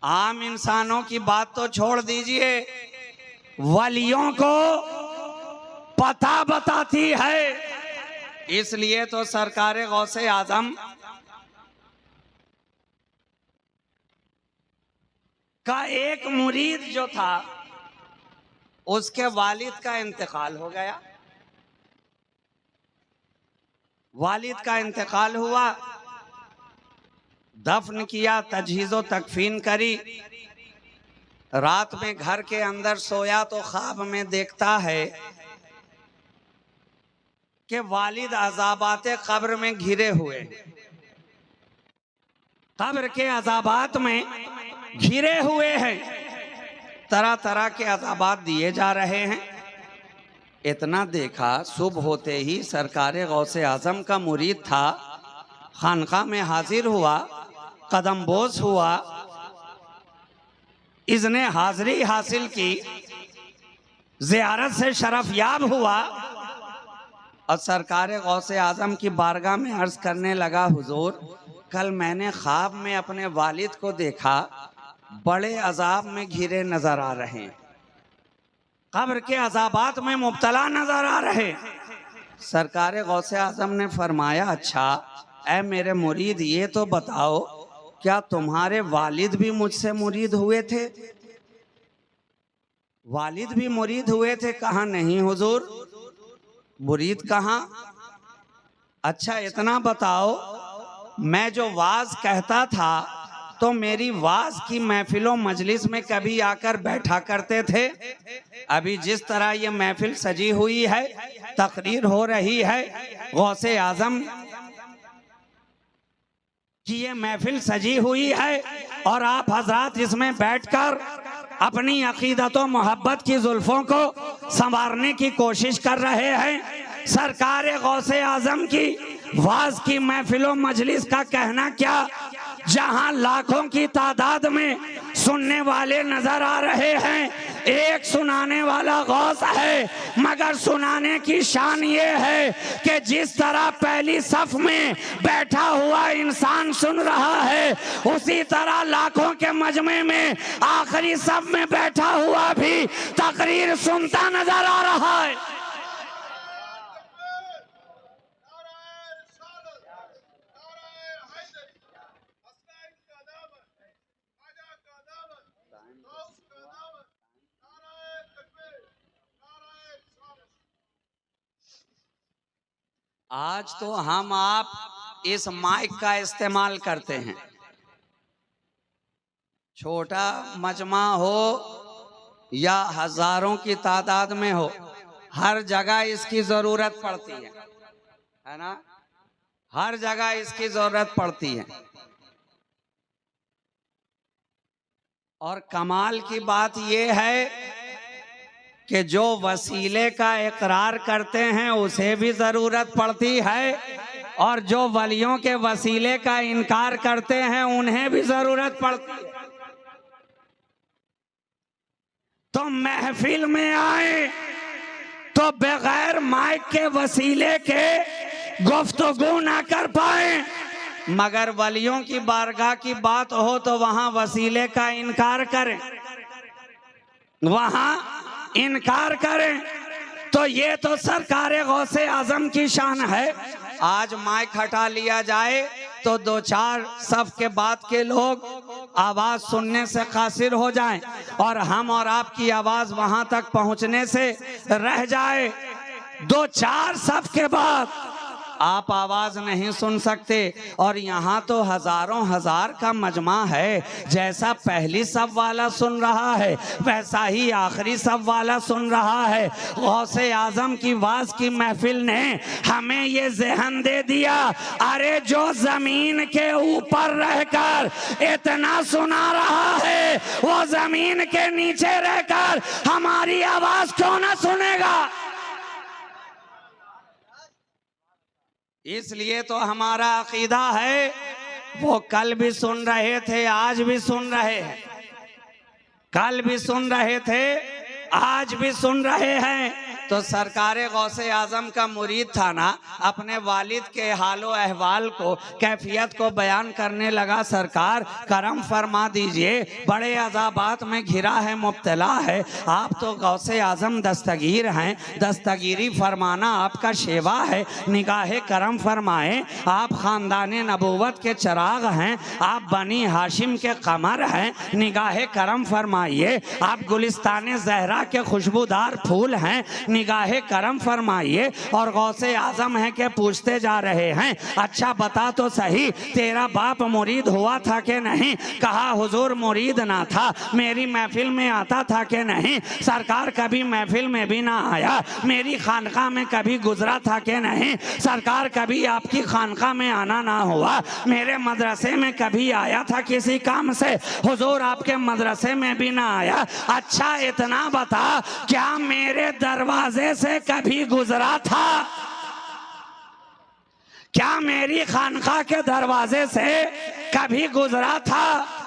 आम इंसानों की बात तो छोड़ दीजिए, वलियों को पता बताती है। इसलिए तो सरकार गौसे आजम का एक मुरीद जो था, उसके वालिद का इंतकाल हो गया। वालिद का इंतकाल हुआ, दफन किया, तजहीज़ो तकफीन करी। रात में घर के अंदर सोया तो ख्वाब में देखता है कि वालिद अज़ाबाते कब्र में घिरे हुए, कब्र के अज़ाबात में घिरे हुए हैं, तरह तरह के अज़ाबात दिए जा रहे हैं। इतना देखा, सुबह होते ही सरकार गौसे आजम का मुरीद था, खानका में हाजिर हुआ, कदम बोस हुआ, इज़्ने हाजिरी हासिल की, ज़ियारत से शरफ याब हुआ और सरकार गौसे आजम की बारगाह में अर्ज करने लगा, हुजूर, कल मैंने ख्वाब में अपने वालिद को देखा, बड़े अजाब में घिरे नजर आ रहे हैं, कब्र के अजाबात में मुब्तला नजर आ रहे। सरकार गौसे आजम ने फरमाया, अच्छा ऐ मेरे मुरीद, ये तो बताओ, क्या तुम्हारे वालिद भी मुझसे मुरीद हुए थे? वालिद भी मुरीद हुए थे? कहा नहीं हुजूर, मुरीद कहाँ? अच्छा इतना बताओ, मैं जो वाज कहता था तो मेरी वाज की महफिलों मजलिस में कभी आकर बैठा करते थे? अभी जिस तरह ये महफिल सजी हुई है, तकरीर हो रही है, गौसे आजम कि ये महफिल सजी हुई है और आप हजरात इसमें बैठकर अपनी अकीदत और मोहब्बत की जुल्फों को संवारने की कोशिश कर रहे हैं। सरकार गौसे आजम की वाज की महफिलों मजलिस का कहना क्या जहां लाखों की तादाद में सुनने वाले नजर आ रहे हैं, एक सुनाने वाला गौस है, मगर सुनाने की शान ये है कि जिस तरह पहली सफ में बैठा हुआ इंसान सुन रहा है, उसी तरह लाखों के मजमे में आखिरी सफ में बैठा हुआ भी तकरीर सुनता नजर आ रहा है। आज तो हम आप इस माइक का इस्तेमाल करते हैं, छोटा मजमा हो या हजारों की तादाद में हो, हर जगह इसकी जरूरत पड़ती है ना, हर जगह इसकी जरूरत पड़ती है। और कमाल की बात यह है कि जो वसीले का इकरार करते हैं उसे भी जरूरत पड़ती है, और जो वलियों के वसीले का इनकार करते हैं उन्हें भी जरूरत पड़ती है। तो महफिल में आए तो बगैर माइक के वसीले के गुफ्तगू ना कर पाए, मगर वलियों की बारगाह की बात हो तो वहां वसीले का इनकार करें, वहां इनकार करें। तो ये तो सरकारे गौसे आजम की शान है। आज माइक हटा लिया जाए तो दो चार सफ के बाद के लोग आवाज सुनने से कासिर हो जाएं, और हम और आपकी आवाज वहां तक पहुंचने से रह जाए। दो चार सफ के बाद आप आवाज नहीं सुन सकते, और यहाँ तो हजारों हजार का मजमा है। जैसा पहली सब वाला सुन रहा है वैसा ही आखिरी सब वाला सुन रहा है। गौसे आजम की वाज की महफिल ने हमें ये ज़हन दे दिया, अरे जो जमीन के ऊपर रहकर इतना सुना रहा है, वो जमीन के नीचे रहकर हमारी आवाज क्यों ना सुनेगा। इसलिए तो हमारा अकीदा है, वो कल भी सुन रहे थे, आज भी सुन रहे हैं, कल भी सुन रहे थे, आज भी सुन रहे हैं। तो सरकारे गौसे आजम का मुरीद था ना, अपने वालिद के हालो अहवाल को, कैफियत को बयान करने लगा, सरकार करम फरमा दीजिए, बड़े अजाबात में घिरा है, मुब्तला है। आप तो गौसे आजम दस्तगीर हैं, दस्तगीरी फरमाना आपका शेवा है, निगाहे करम फरमाए। आप ख़ानदान नबूवत के चिराग हैं, आप बनी हाशिम के कमर हैं, निगाहे करम फरमाइए। आप गुलिस्तान ज़हरा के खुशबूदार फूल हैं, निगाहे करम फरमाइए। और गौसे आजम है कि पूछते जा रहे हैं, अच्छा बता तो सही, तेरा बाप मुरीद हुआ था कि नहीं? कहा हुजूर मुरीद ना था, मेरी महफिल में आता था कि नहीं? सरकार कभी महफिल में भी ना आया, मेरी खानका में कभी गुजरा था कि नहीं? सरकार कभी आपकी खानका में आना ना हुआ, मेरे मदरसे में कभी आया था किसी काम से? हुजूर आपके मदरसे में भी ना आया। अच्छा इतना बता, क्या मेरे दरवाजे से कभी गुजरा था? क्या मेरी खानका के दरवाजे से कभी गुजरा था?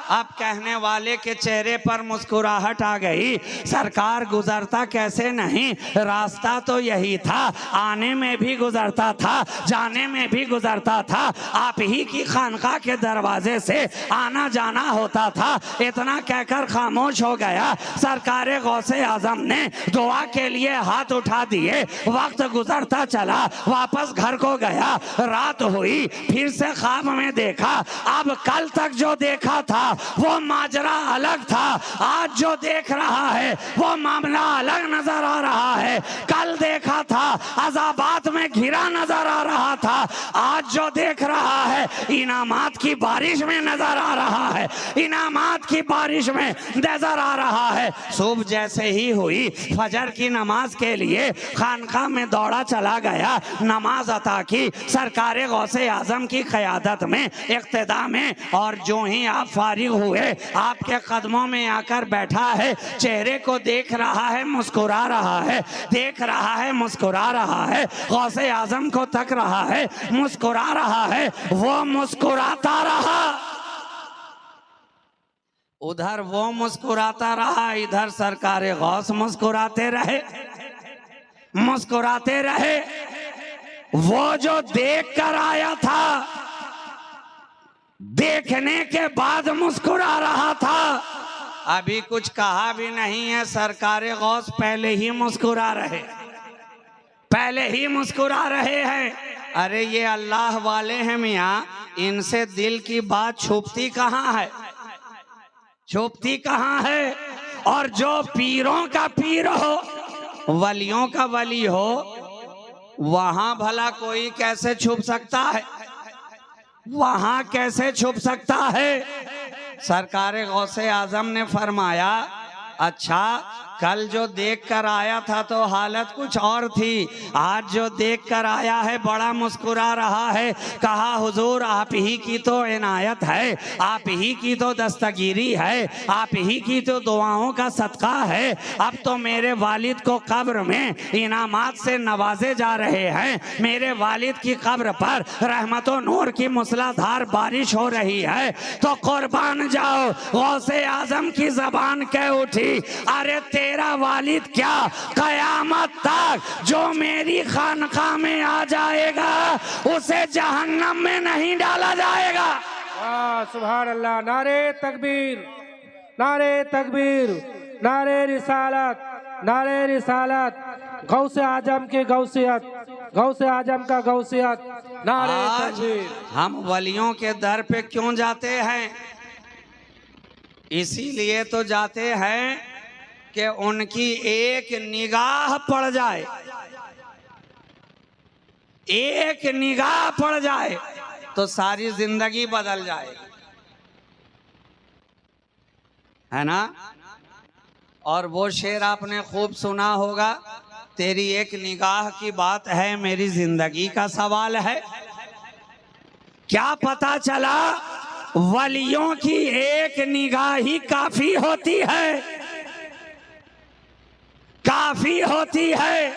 अब कहने वाले के चेहरे पर मुस्कुराहट आ गई, सरकार गुजरता कैसे नहीं, रास्ता तो यही था, आने में भी गुजरता था, जाने में भी गुजरता था, आप ही की खानका के दरवाजे से आना जाना होता था। इतना कहकर खामोश हो गया। सरकारे गौसे आजम ने दुआ के लिए हाथ उठा दिए, वक्त गुजरता चला, वापस घर को गया, रात हुई, फिर से ख्वाब में देखा। अब कल तक जो देखा था वो माजरा अलग था, आज जो देख रहा है वो मामला अलग नजर आ रहा है। कल देखा था अजाबात में घिरा नजर आ रहा था, आज जो देख रहा है इनामात की बारिश में नजर आ रहा है, इनामात की बारिश में नजर आ रहा है। सुबह जैसे ही हुई, फजर की नमाज के लिए खानका में दौड़ा चला गया, नमाज अता की सरकारे गौसे आजम की क़यादत में, इक़्तिदा में। और जो ही आप फारिग हुए, आपके कदमों में आकर बैठा है, चेहरे को देख रहा है, मुस्कुरा रहा है, देख रहा है, मुस्कुरा रहा है, गौसे आजम को तक रहा है, मुस्कुरा रहा है, वो मुस्कुराता रहा। उधर वो मुस्कुराता रहा, इधर सरकारे गौस मुस्कुराते रहे, मुस्कुराते रहे। वो जो देख कर आया था, देखने के बाद मुस्कुरा रहा था, अभी कुछ कहा भी नहीं है, सरकारे गौस पहले ही मुस्कुरा रहे, पहले ही मुस्कुरा रहे हैं। अरे ये अल्लाह वाले हैं मियाँ, इनसे दिल की बात छुपती कहाँ है, छुपती कहाँ है। और जो पीरों का पीर हो, वलियों का वली हो, वहां भला कोई कैसे छुप सकता है, वहां कैसे छुप सकता है। सरकारे गौसे आजम ने फरमाया, अच्छा कल जो देख कर आया था तो हालत कुछ और थी, आज जो देख कर आया है बड़ा मुस्कुरा रहा है। कहा हुजूर आप ही की तो इनायत है, आप ही की तो दस्तगीरी है, आप ही की तो दुआओं का सदका है। अब तो मेरे वालिद को कब्र में इनामात से नवाजे जा रहे हैं, मेरे वालिद की कब्र पर रहमतों नूर की मूसलाधार बारिश हो रही है। तो कुर्बान जाओ, गौसे आजम की जबान कह उठी, अरे तेरा वालिद क्या कयामत तक जो मेरी खानका में आ जाएगा उसे जहन्नम में नहीं डाला जाएगा। सुभान अल्लाह। नारे तकबीर, नारे तकबीर, नारे रिसालत, नारे रिसालत। गौसे आजम की गौसियत, गौसे आजम का गौसियत। नारे तकबीर। हम वलियों के दर पे क्यों जाते हैं? इसीलिए तो जाते हैं कि उनकी एक निगाह पड़ जाए, एक निगाह पड़ जाए तो सारी जिंदगी बदल जाए, है ना। और वो शेर आपने खूब सुना होगा, तेरी एक निगाह की बात है, मेरी जिंदगी का सवाल है। क्या पता चला वलियों की एक निगाह ही काफी होती है, काफी होती है।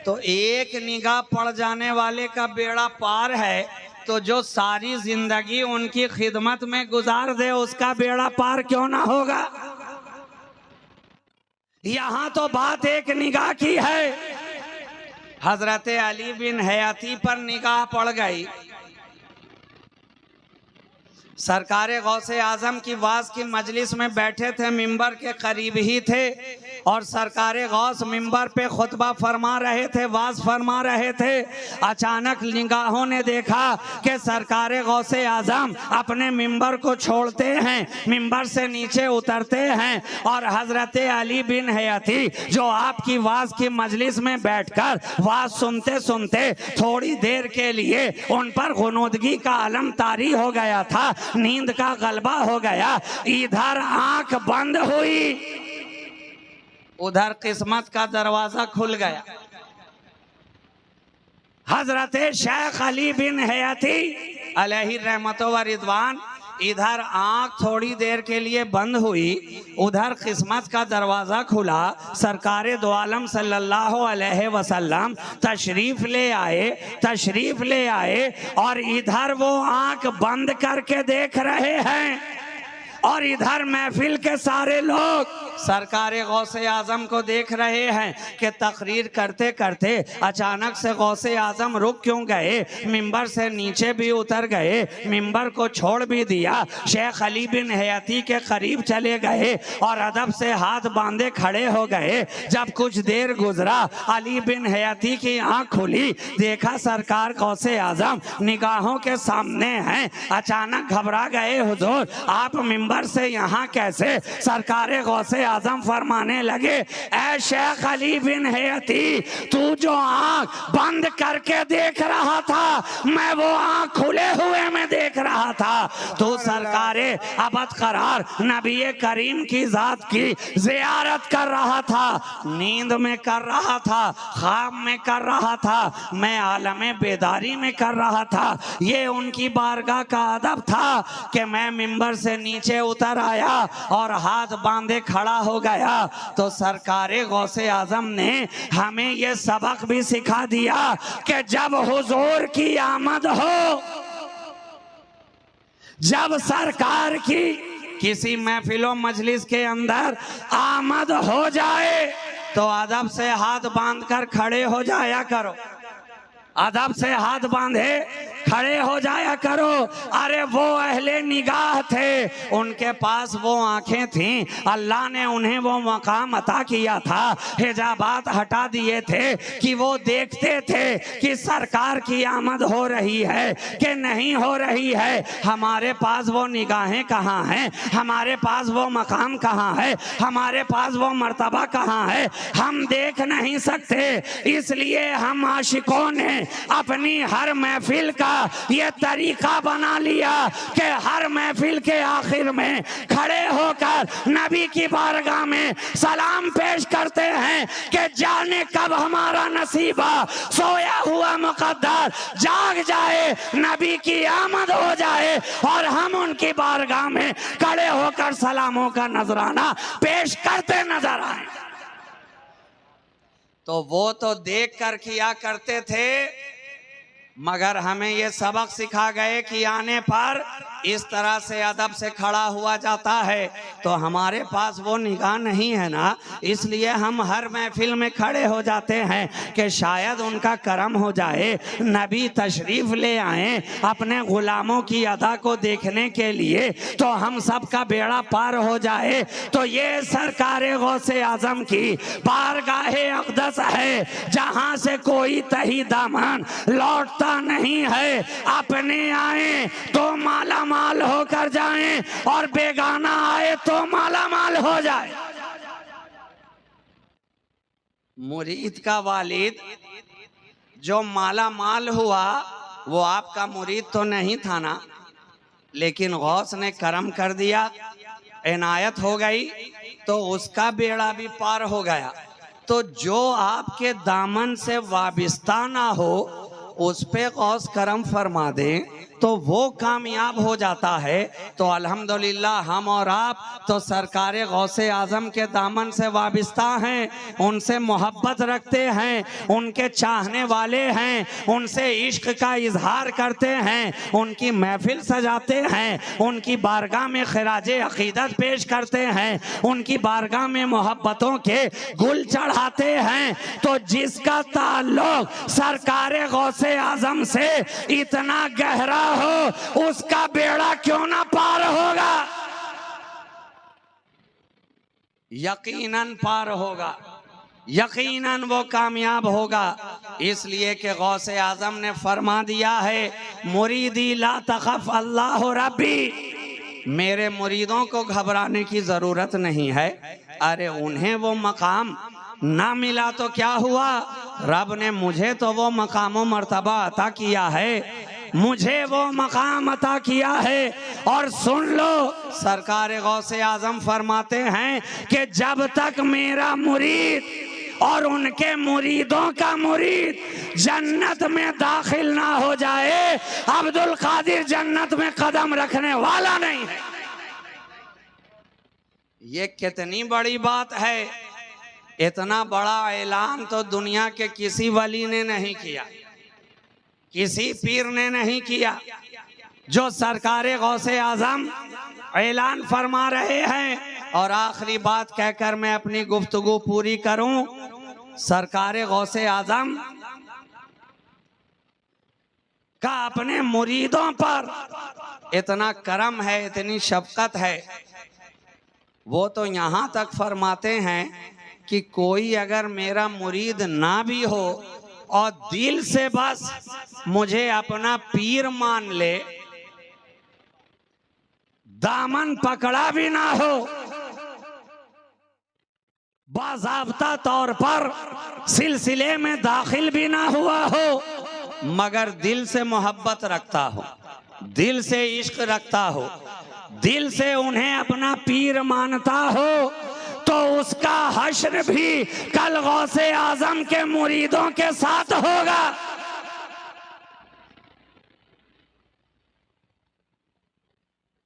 तो एक निगाह पड़ जाने वाले का बेड़ा पार है, तो जो सारी जिंदगी उनकी खिदमत में गुजार दे उसका बेड़ा पार क्यों ना होगा। यहां तो बात एक निगाह की है। हजरत अली बिन हयाती पर निगाह पड़ गई। सरकारे गौसे आजम की वाज की मजलिस में बैठे थे, मिंबर के करीब ही थे, और सरकारे गौस मिंबर पे खुतबा फरमा रहे थे, वाज फरमा रहे थे। अचानक निगाहों ने देखा कि सरकारे गौसे आजम अपने मिंबर को छोड़ते हैं, मिंबर से नीचे उतरते हैं, और हजरत अली बिन हयाती जो आपकी वाज की मजलिस में बैठकर वाज सुनते सुनते थोड़ी देर के लिए उन पर गुनूदगी का अलम तारी हो गया था, नींद का गलबा हो गया। इधर आंख बंद हुई, उधर किस्मत का दरवाजा खुल गया। हजरत शेख अली बिन हयाती अलैहि रहमतो व रिदवान, इधर आंख थोड़ी देर के लिए बंद हुई, उधर किस्मत का दरवाजा खुला। सरकारे दो आलम सल्लल्लाहु अलैहि वसल्लम तशरीफ ले आए, तशरीफ ले आए, और इधर वो आंख बंद करके देख रहे हैं, और इधर महफिल के सारे लोग सरकारे गौसे आजम को देख रहे हैं कि तकरीर करते करते अचानक से गौसे आजम रुक क्यों गए, मिंबर से नीचे भी उतर गए, मिंबर को छोड़ भी दिया, शेख अली बिन हयाती के करीब चले गए और अदब से हाथ बांधे खड़े हो गए। जब कुछ देर गुजरा, अली बिन हयाती की आंख खुली, देखा सरकार गौसे आजम निगाहों के सामने हैं। अचानक घबरा गए, हुजूर आप मिंबर से यहाँ कैसे? सरकारे गौसे आजम फरमाने लगे, ऐ शेख अली बिन हयाती, तू जो आंख बंद करके देख रहा था, मैं वो आंख खुले हुए में देख रहा था। तू सरकारे अबद करार नबी करीम की जात की जियारत कर रहा था, नींद में कर रहा था, ख्वाब में कर रहा था, मैं आलमे बेदारी में कर रहा था। ये उनकी बारगाह का अदब था कि मैं मिंबर से नीचे उतर आया और हाथ बांधे खड़ा हो गया। तो सरकारे गौसे आजम ने हमें ये सबक भी सिखा दिया कि जब हुजूर की आमद हो, जब सरकार की किसी महफिलों मजलिस के अंदर आमद हो जाए तो अदब से हाथ बांधकर खड़े हो जाया करो, अदब से हाथ बांधे खड़े हो जाया करो। अरे वो अहले निगाह थे, उनके पास वो आंखें थीं, अल्लाह ने उन्हें वो मकाम अता किया था, हिजाबात हटा दिए थे कि वो देखते थे कि सरकार की आमद हो रही है कि नहीं हो रही है। हमारे पास वो निगाहें कहाँ हैं, हमारे पास वो मकाम कहाँ है, हमारे पास वो मर्तबा कहाँ है, हम देख नहीं सकते। इसलिए हम आशिकों ने अपनी हर महफिल का ये तरीका बना लिया कि हर महफिल के आखिर में खड़े होकर नबी की बारगाह में सलाम पेश करते हैं कि जाने कब हमारा नसीबा सोया हुआ मुकद्दर जाग जाए, नबी की आमद हो जाए और हम उनकी बारगाह में खड़े होकर सलामों का नजराना पेश करते नजर आए। तो वो तो देख कर किया करते थे, मगर हमें ये सबक सिखा गए कि आने पर इस तरह से अदब से खड़ा हुआ जाता है। तो हमारे पास वो निगाह नहीं है ना, इसलिए हम हर महफिल में खड़े हो जाते हैं कि शायद उनका करम हो जाए, नबी तशरीफ ले आए अपने गुलामों की अदा को देखने के लिए, तो हम सब का बेड़ा पार हो जाए। तो ये सरकारे गौसे आजम की बारगाहे अक़दस है, जहाँ से कोई तही दामन लौटता नहीं है। अपने आए तो माला माल होकर जाएं और बेगाना आए तो माला माल हो जाए। मुरीद का वालिद जो माला माल हुआ वो आपका मुरीद तो नहीं था ना, लेकिन गौस ने करम कर दिया, इनायत हो गई तो उसका बेड़ा भी पार हो गया। तो जो आपके दामन से वाबिस्ता ना हो उस पे गौस करम फरमा दे तो वो कामयाब हो जाता है। तो अल्हम्दुलिल्लाह हम और आप तो सरकार गौसे आजम के दामन से वाबिस्ता हैं, उनसे मोहब्बत रखते हैं, उनके चाहने वाले हैं, उनसे इश्क का इजहार करते हैं, उनकी महफिल सजाते हैं, उनकी बारगाह में खिराजे अकीदत पेश करते हैं, उनकी बारगाह में मोहब्बतों के गुल चढ़ाते हैं। तो जिसका ताल्लुक सरकार गौसे आजम से इतना गहरा हो उसका बेड़ा क्यों ना पार होगा, यकीनन पार होगा, यकीनन वो कामयाब होगा। इसलिए कि गौसे आजम ने फरमा दिया है, मुरीदी ला तखफ अल्लाह रब्बी, मेरे मुरीदों को घबराने की जरूरत नहीं है। अरे उन्हें वो मकाम ना मिला तो क्या हुआ, रब ने मुझे तो वो मकाम व मर्तबा अता किया है, मुझे वो मकाम अता किया है। और सुन लो, सरकार गौसे आजम फरमाते हैं कि जब तक मेरा मुरीद और उनके मुरीदों का मुरीद जन्नत में दाखिल ना हो जाए, अब्दुल कादिर जन्नत में कदम रखने वाला नहीं है। ये कितनी बड़ी बात है, इतना बड़ा ऐलान तो दुनिया के किसी वली ने नहीं किया, किसी पीर ने नहीं किया। जो सरकार गौसे आजम ऐलान फरमा रहे हैं। और आखिरी बात कहकर मैं अपनी गुफ्तगू पूरी करूं, सरकार गौसे आजम का अपने मुरीदों पर इतना करम है, इतनी शफकत है, वो तो यहाँ तक फरमाते हैं कि कोई अगर मेरा मुरीद ना भी हो और दिल से बस मुझे अपना पीर मान ले, दामन पकड़ा भी ना हो, बाज़ाब्ता तौर पर सिलसिले में दाखिल भी ना हुआ हो, मगर दिल से मोहब्बत रखता हो, दिल से इश्क रखता हो, दिल से उन्हें अपना पीर मानता हो, तो उसका हश्र भी कल गौसे आजम के मुरीदों के साथ होगा।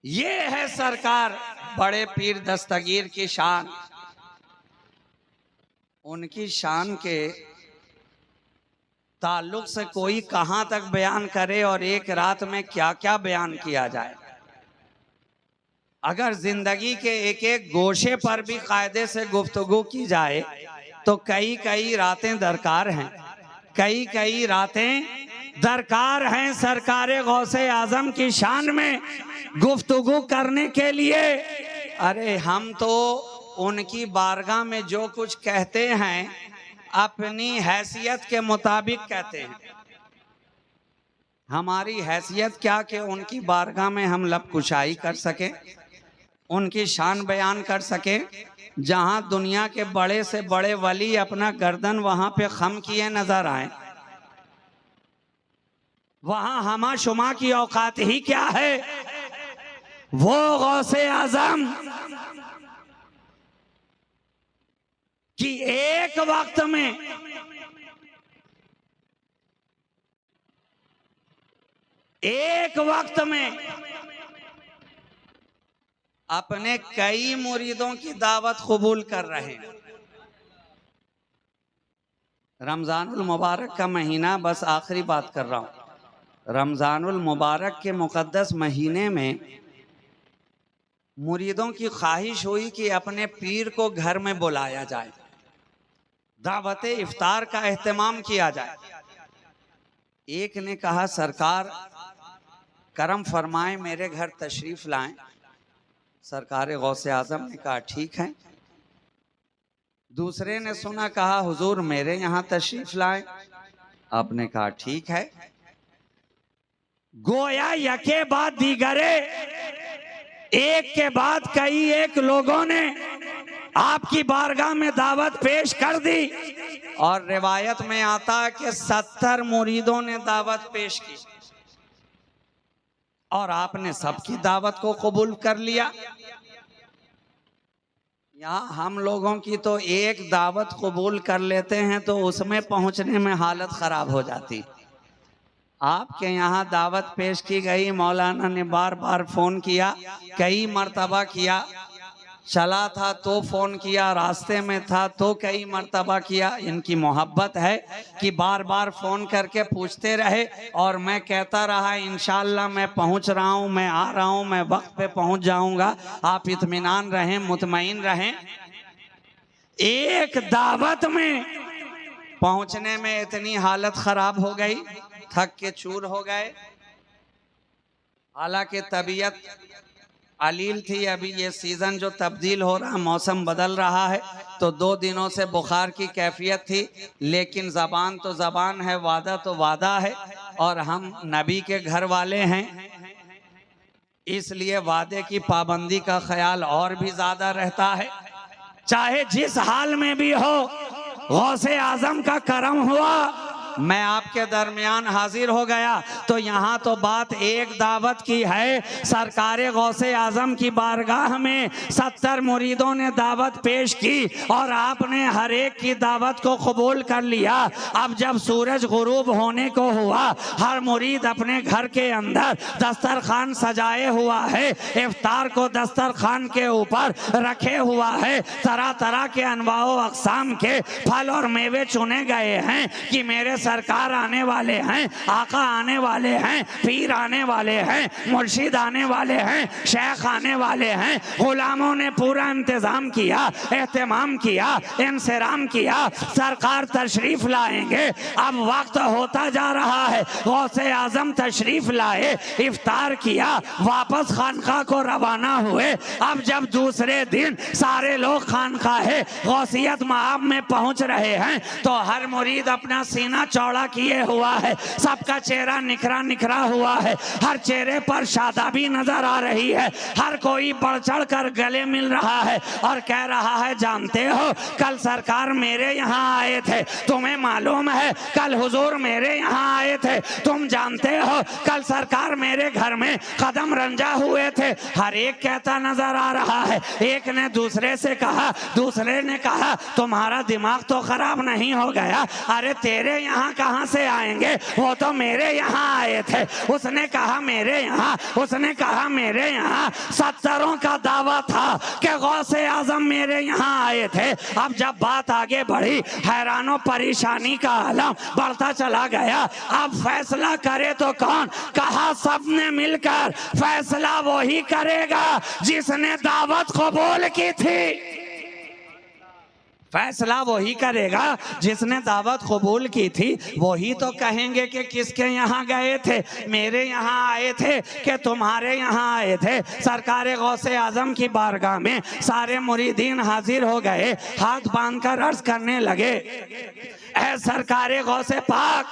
ये है सरकार बड़े पीर दस्तगीर की शान। उनकी शान के ताल्लुक से कोई कहां तक बयान करे और एक रात में क्या क्या बयान किया जाए। अगर जिंदगी के एक एक गोशे पर भी कायदे से गुफ्तगू की जाए तो कई कई रातें दरकार हैं, कई कई रातें दरकार हैं सरकारे गौसे आजम की शान में गुफ्तगू करने के लिए। अरे हम तो उनकी बारगाह में जो कुछ कहते हैं अपनी हैसियत के मुताबिक कहते हैं। हमारी हैसियत क्या कि उनकी बारगाह में हम लब कुशाई कर सकें, उनकी शान बयान कर सकें। जहां दुनिया के बड़े से बड़े वली अपना गर्दन वहां पे खम किए नजर आए, वहां हमा शुमा की औकात ही क्या है। वो गौसे आजम कि एक वक्त में अपने कई मुरीदों की दावत कबूल कर रहे हैं। रमजानुल मुबारक का महीना, बस आखिरी बात कर रहा हूं। रमजानुल मुबारक के मुकद्दस महीने में मुरीदों की ख्वाहिश हुई कि अपने पीर को घर में बुलाया जाए, दावत इफ्तार का एहतमाम किया जाए। एक ने कहा सरकार करम फरमाएं, मेरे घर तशरीफ लाएं। सरकार गौसे आजम ने कहा ठीक है। दूसरे ने सुना, कहा हुजूर मेरे यहाँ तशरीफ लाएं। आपने कहा ठीक है। गोया यके बाद दीगरे, एक के बाद कई एक लोगों ने आपकी बारगाह में दावत पेश कर दी और रिवायत में आता है कि 70 मुरीदों ने दावत पेश की और आपने सबकी दावत को कबूल कर लिया। यहाँ हम लोगों की तो एक दावत कबूल कर लेते हैं तो उसमें पहुंचने में हालत खराब हो जाती। आपके यहाँ दावत पेश की गई, मौलाना ने बार बार फोन किया, कई मर्तबा किया, चला था तो फोन किया, रास्ते में था तो कई मर्तबा किया। इनकी मोहब्बत है कि बार बार फोन करके पूछते रहे और मैं कहता रहा इंशाअल्लाह मैं पहुंच रहा हूं, मैं आ रहा हूं, मैं वक्त पे पहुंच जाऊंगा, आप इत्मीनान रहें, मुतमईन रहें। एक दावत में पहुंचने में इतनी हालत खराब हो गई, थक के चूर हो गए। हालांकि तबीयत अलील थी, अभी ये सीज़न जो तब्दील हो रहा, मौसम बदल रहा है, तो 2 दिनों से बुखार की कैफियत थी। लेकिन ज़बान तो ज़बान है, वादा तो वादा है, और हम नबी के घर वाले हैं, इसलिए वादे की पाबंदी का ख्याल और भी ज़्यादा रहता है। चाहे जिस हाल में भी हो, गौसे आजम का करम हुआ, मैं आपके दरमियान हाजिर हो गया। तो यहाँ तो बात एक दावत की है। सरकारे गौसे आजम की बारगाह में 70 मुरीदों ने दावत पेश की और आपने हर एक की दावत को कबूल कर लिया। अब जब सूरज गुरूब होने को हुआ, हर मुरीद अपने घर के अंदर दस्तरखान सजाए हुआ है, इफ्तार को दस्तरखान के ऊपर रखे हुआ है, तरह तरह के अनवाओ अक़साम के फल और मेवे चुने गए हैं कि मेरे सरकार आने वाले हैं, आका आने वाले हैं, पीर आने वाले हैं, मुर्शिद आने वाले हैं, शेख आने वाले हैं। गुलामों ने पूरा इंतजाम किया, एहतमाम किया, इंसराम किया, सरकार तशरीफ लाएंगे। अब वक्त होता जा रहा है, गौसे आजम तशरीफ लाए, इफ्तार किया, वापस खानका को रवाना हुए। अब जब दूसरे दिन सारे लोग खानकाहे गौसियत मआब में पहुंच रहे हैं तो हर मुरीद अपना सीना चौड़ा किए हुआ है, सबका चेहरा निखरा निखरा हुआ है, हर चेहरे पर शादाबी नजर आ रही है, हर कोई बढ़ चढ़ कर गले मिल रहा है और कह रहा है जानते हो कल सरकार मेरे यहाँ आए थे, तुम्हें मालूम है कल हुजूर मेरे यहाँ आए थे, तुम जानते हो कल सरकार मेरे घर में कदम रंजा हुए थे। हर एक कहता नजर आ रहा है। एक ने दूसरे से कहा, दूसरे ने कहा तुम्हारा दिमाग तो खराब नहीं हो गया, अरे तेरे यहाँ यहाँ कहाँ से आएंगे, वो तो मेरे यहाँ आए थे। उसने कहा मेरे यहाँ, उसने कहा मेरे यहाँ। 70 का दावा था कि गौसे आजम मेरे यहाँ आए थे। अब जब बात आगे बढ़ी, हैरानों परेशानी का आलम बढ़ता चला गया। अब फैसला करे तो कौन? कहा सबने मिलकर फैसला वही करेगा जिसने दावत कबूल की थी। फैसला वही करेगा जिसने दावत कबूल की थी। वही तो कहेंगे कि किसके यहाँ गए थे, मेरे यहाँ आए थे कि तुम्हारे यहाँ आए थे। सरकार गौसे आजम की बारगाह में सारे मुरीदीन हाजिर हो गए, हाथ बांधकर अर्ज करने लगे, ऐ सरकार गौसे पाक,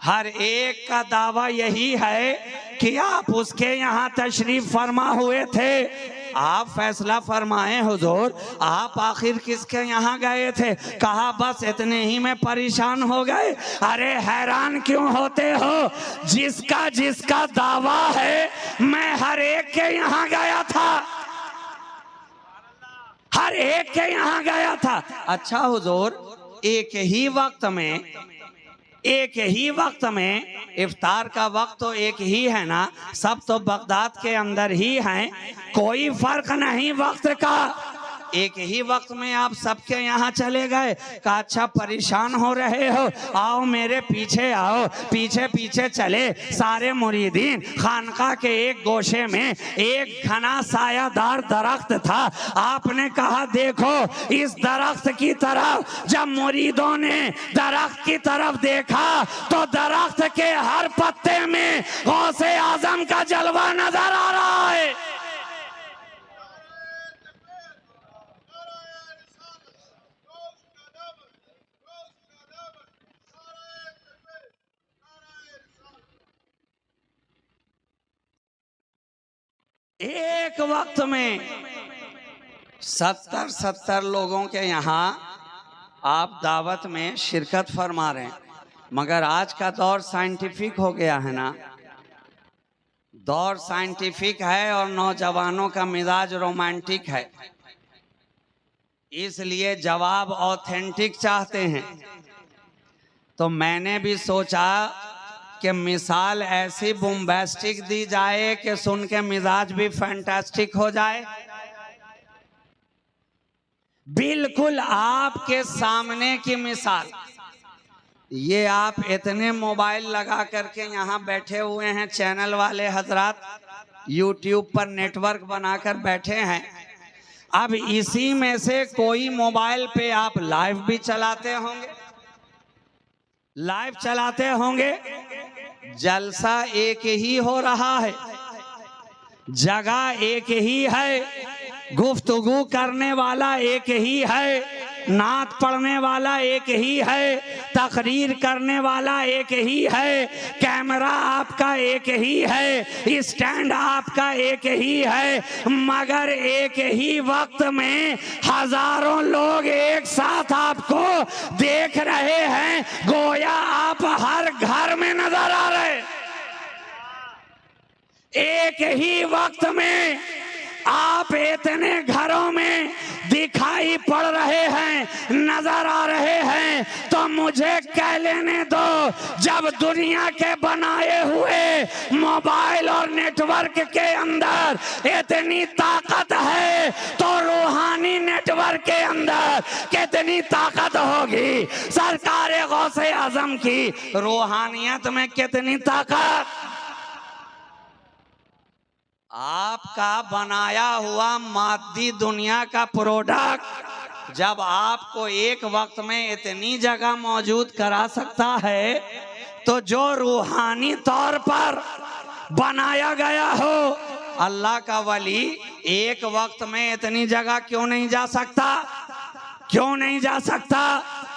हर एक का दावा यही है कि आप उसके यहाँ तशरीफ फरमा हुए थे। आप फैसला फरमाएं हुजूर, आप आखिर किसके यहाँ गए थे? कहा बस इतने ही में परेशान हो गए। अरे हैरान क्यों होते हो? जिसका जिसका दावा है, मैं हर एक के यहाँ गया था, हर एक के यहाँ गया था। अच्छा हुजूर, एक ही वक्त में इफ्तार का वक्त तो एक ही है ना, सब तो बगदाद के अंदर ही हैं, कोई फर्क नहीं वक्त का। एक ही वक्त में आप सबके यहाँ चले गए। कहा अच्छा परेशान हो रहे हो, आओ मेरे पीछे आओ। पीछे पीछे चले सारे मुरीदीन। खानका के एक गोशे में एक घना सायादार दरख्त था। आपने कहा देखो इस दरख्त की तरफ। जब मुरीदों ने दरख्त की तरफ देखा तो दरख्त के हर पत्ते में गौसे आजम का जलवा नजर आ रहा है। एक वक्त में 70 लोगों के यहाँ आप दावत में शिरकत फरमा रहे हैं। मगर आज का दौर साइंटिफिक हो गया है ना, दौर साइंटिफिक है और नौजवानों का मिजाज रोमांटिक है, इसलिए जवाब ऑथेंटिक चाहते हैं। तो मैंने भी सोचा कि मिसाल ऐसी बॉम्बास्टिक दी जाए कि सुन के मिजाज भी फैंटास्टिक हो जाए। बिल्कुल आपके सामने की मिसाल। ये आप इतने मोबाइल लगा करके यहाँ बैठे हुए हैं, चैनल वाले हजरात यूट्यूब पर नेटवर्क बनाकर बैठे हैं। अब इसी में से कोई मोबाइल पे आप लाइव भी चलाते होंगे, जलसा एक ही हो रहा है, जगह एक ही है, गुफ्तगू करने वाला एक ही है, नात पढ़ने वाला एक ही है, तकरीर करने वाला एक ही है, कैमरा आपका एक ही है, स्टैंड आपका एक ही है, मगर एक ही वक्त में हजारों लोग एक साथ आपको देख रहे हैं, गोया आप हर घर में नजर आ रहे। एक ही वक्त में आप इतने घरों में दिखाई पड़ रहे हैं, नजर आ रहे हैं। तो मुझे कह लेने दो, जब दुनिया के बनाए हुए मोबाइल और नेटवर्क के अंदर इतनी ताकत है तो रूहानी नेटवर्क के अंदर कितनी ताकत होगी। सरकार गौसे आजम की रूहानियत में कितनी ताकत। आपका बनाया हुआ मादी दुनिया का प्रोडक्ट जब आपको एक वक्त में इतनी जगह मौजूद करा सकता है, तो जो रूहानी तौर पर बनाया गया हो अल्लाह का वली एक वक्त में इतनी जगह क्यों नहीं जा सकता?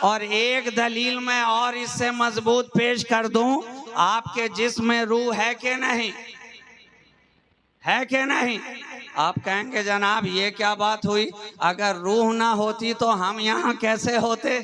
और एक दलील मैं और इससे मजबूत पेश कर दूं, आपके जिस्म में रूह है कि नहीं? आप कहेंगे जनाब ये क्या बात हुई, अगर रूह ना होती तो हम यहाँ कैसे होते?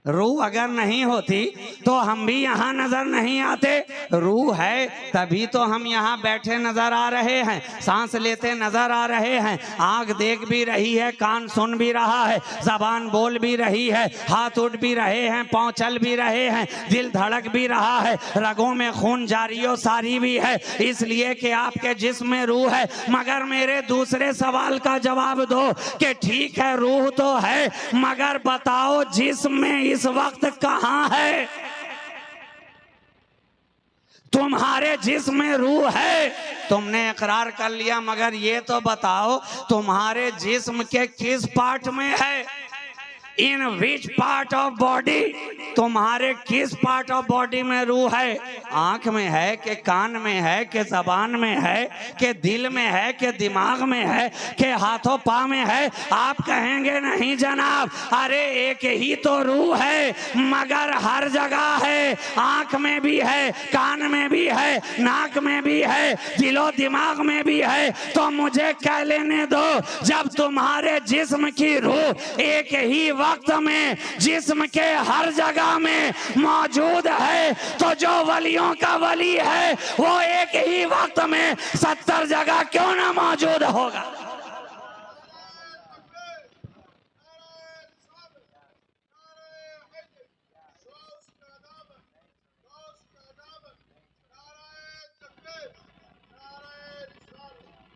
रूह अगर नहीं होती तो हम भी यहाँ नजर नहीं आते। रूह है तभी तो हम यहाँ बैठे नजर आ रहे हैं, सांस लेते नजर आ रहे हैं, आंख देख भी रही है, कान सुन भी रहा है, जबान बोल भी रही है, हाथ उठ भी रहे हैं, पांव चल भी रहे हैं, दिल धड़क भी रहा है, रगों में खून जारियो सारी भी है, इसलिए कि आपके जिस्म में रूह है। मगर मेरे दूसरे सवाल का जवाब दो कि ठीक है रूह तो है, मगर बताओ जिस्म में इस वक्त कहां है? तुम्हारे जिस्म में रूह है, तुमने इकरार कर लिया, मगर ये तो बताओ तुम्हारे जिस्म के किस पार्ट में है? इन विच पार्ट ऑफ बॉडी, तुम्हारे किस पार्ट ऑफ बॉडी में रूह है? आंख में है कि कान में है कि जबान में है कि दिल में है कि दिमाग में है कि हाथों पाँव में है? आप कहेंगे नहीं जनाब, अरे एक ही तो रूह है, मगर हर जगह है, आंख में भी है, कान में भी है, नाक में भी है, दिलो दिमाग में भी है। तो मुझे कह लेने दो, जब तुम्हारे जिस्म की रूह एक ही वक्त में जिस्म के हर जगह में मौजूद है, तो जो वलियों का वली है वो एक ही वक्त में 70 जगह क्यों ना मौजूद होगा?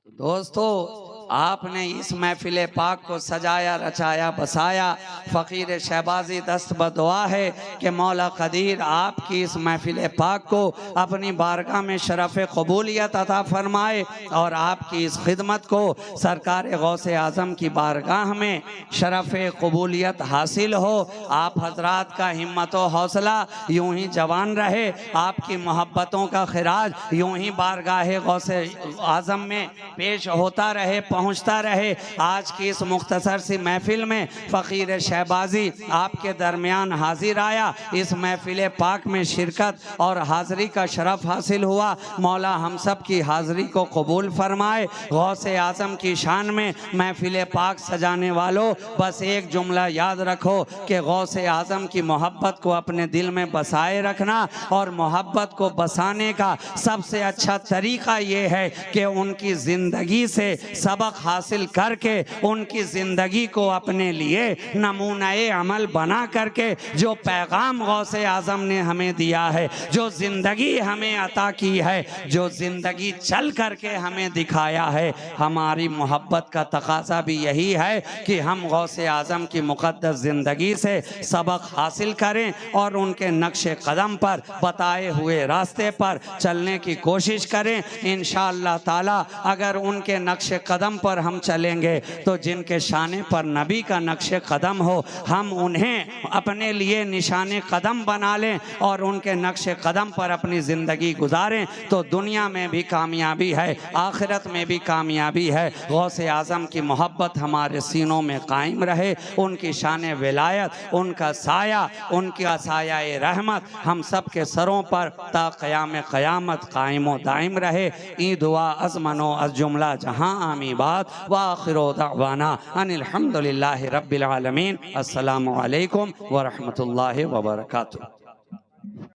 दोस्तों, आपने इस महफिल पाक को सजाया, रचाया, बसाया। फ़कीर शहबाजी दस्त बदुआ है कि मौला कदीर आपकी इस महफिल पाक को अपनी बारगाह में शरफ़ क़बूलियत अता फरमाए और आपकी इस खिदमत को सरकार गौसे आज़म की बारगाह में शरफ़ क़बूलियत हासिल हो। आप हजरात का हिम्मत व हौसला यूँ ही जवान रहे, आपकी मोहब्बतों का खिराज यूँ ही बारगाह गौसे आज़म में पेश होता रहे, पहुंचता रहे। आज की इस मुख्तसर सी महफिल में फ़कीर शहबाजी आपके दरमियान हाजिर आया, इस महफिल पाक में शिरकत और हाज़री का शरफ़ हासिल हुआ। मौला हम सब की हाज़री को कबूल फरमाए। गौसे आज़म की शान में महफिल पाक सजाने वालों, बस एक जुमला याद रखो कि गौसे आज़म की मोहब्बत को अपने दिल में बसाए रखना, और मोहब्बत को बसाने का सबसे अच्छा तरीक़ा ये है कि उनकी ज़िंदगी से सबक हासिल करके उनकी ज़िंदगी को अपने लिए नमूनाए अमल बना करके जो पैगाम गौसे आज़म ने हमें दिया है, जो ज़िंदगी हमें अता की है, जो ज़िंदगी चल करके हमें दिखाया है, हमारी मोहब्बत का तकाज़ा भी यही है कि हम गौसे आज़म की मुक़द्दस ज़िंदगी से सबक हासिल करें और उनके नक्श कदम पर बताए हुए रास्ते पर चलने की कोशिश करें। इंशाअल्लाह ताला अगर उनके नक्श कदम पर हम चलेंगे तो जिनके शाने पर नबी का नक्श कदम हो, हम उन्हें अपने लिए निशाने कदम बना लें और उनके नक्श कदम पर अपनी ज़िंदगी गुजारें, तो दुनिया में भी कामयाबी है, आखिरत में भी कामयाबी है। गौसे आज़म की मोहब्बत हमारे सीनों में कायम रहे, उनकी शान विलायत, उनका साया, उनका साया रहमत हम सब के सरों पर ता क़याम क़यामत कायम व दायम रहे। ई दुआ अज़मनो अज़ जुमला जहाँ आमी बात व आखिरो दअवाना अनिल हम्दुलिल्लाहि रब्बिल आलमीन। अस्सलामु अलैकुम व रहमतुल्लाहि व बरकातुहू।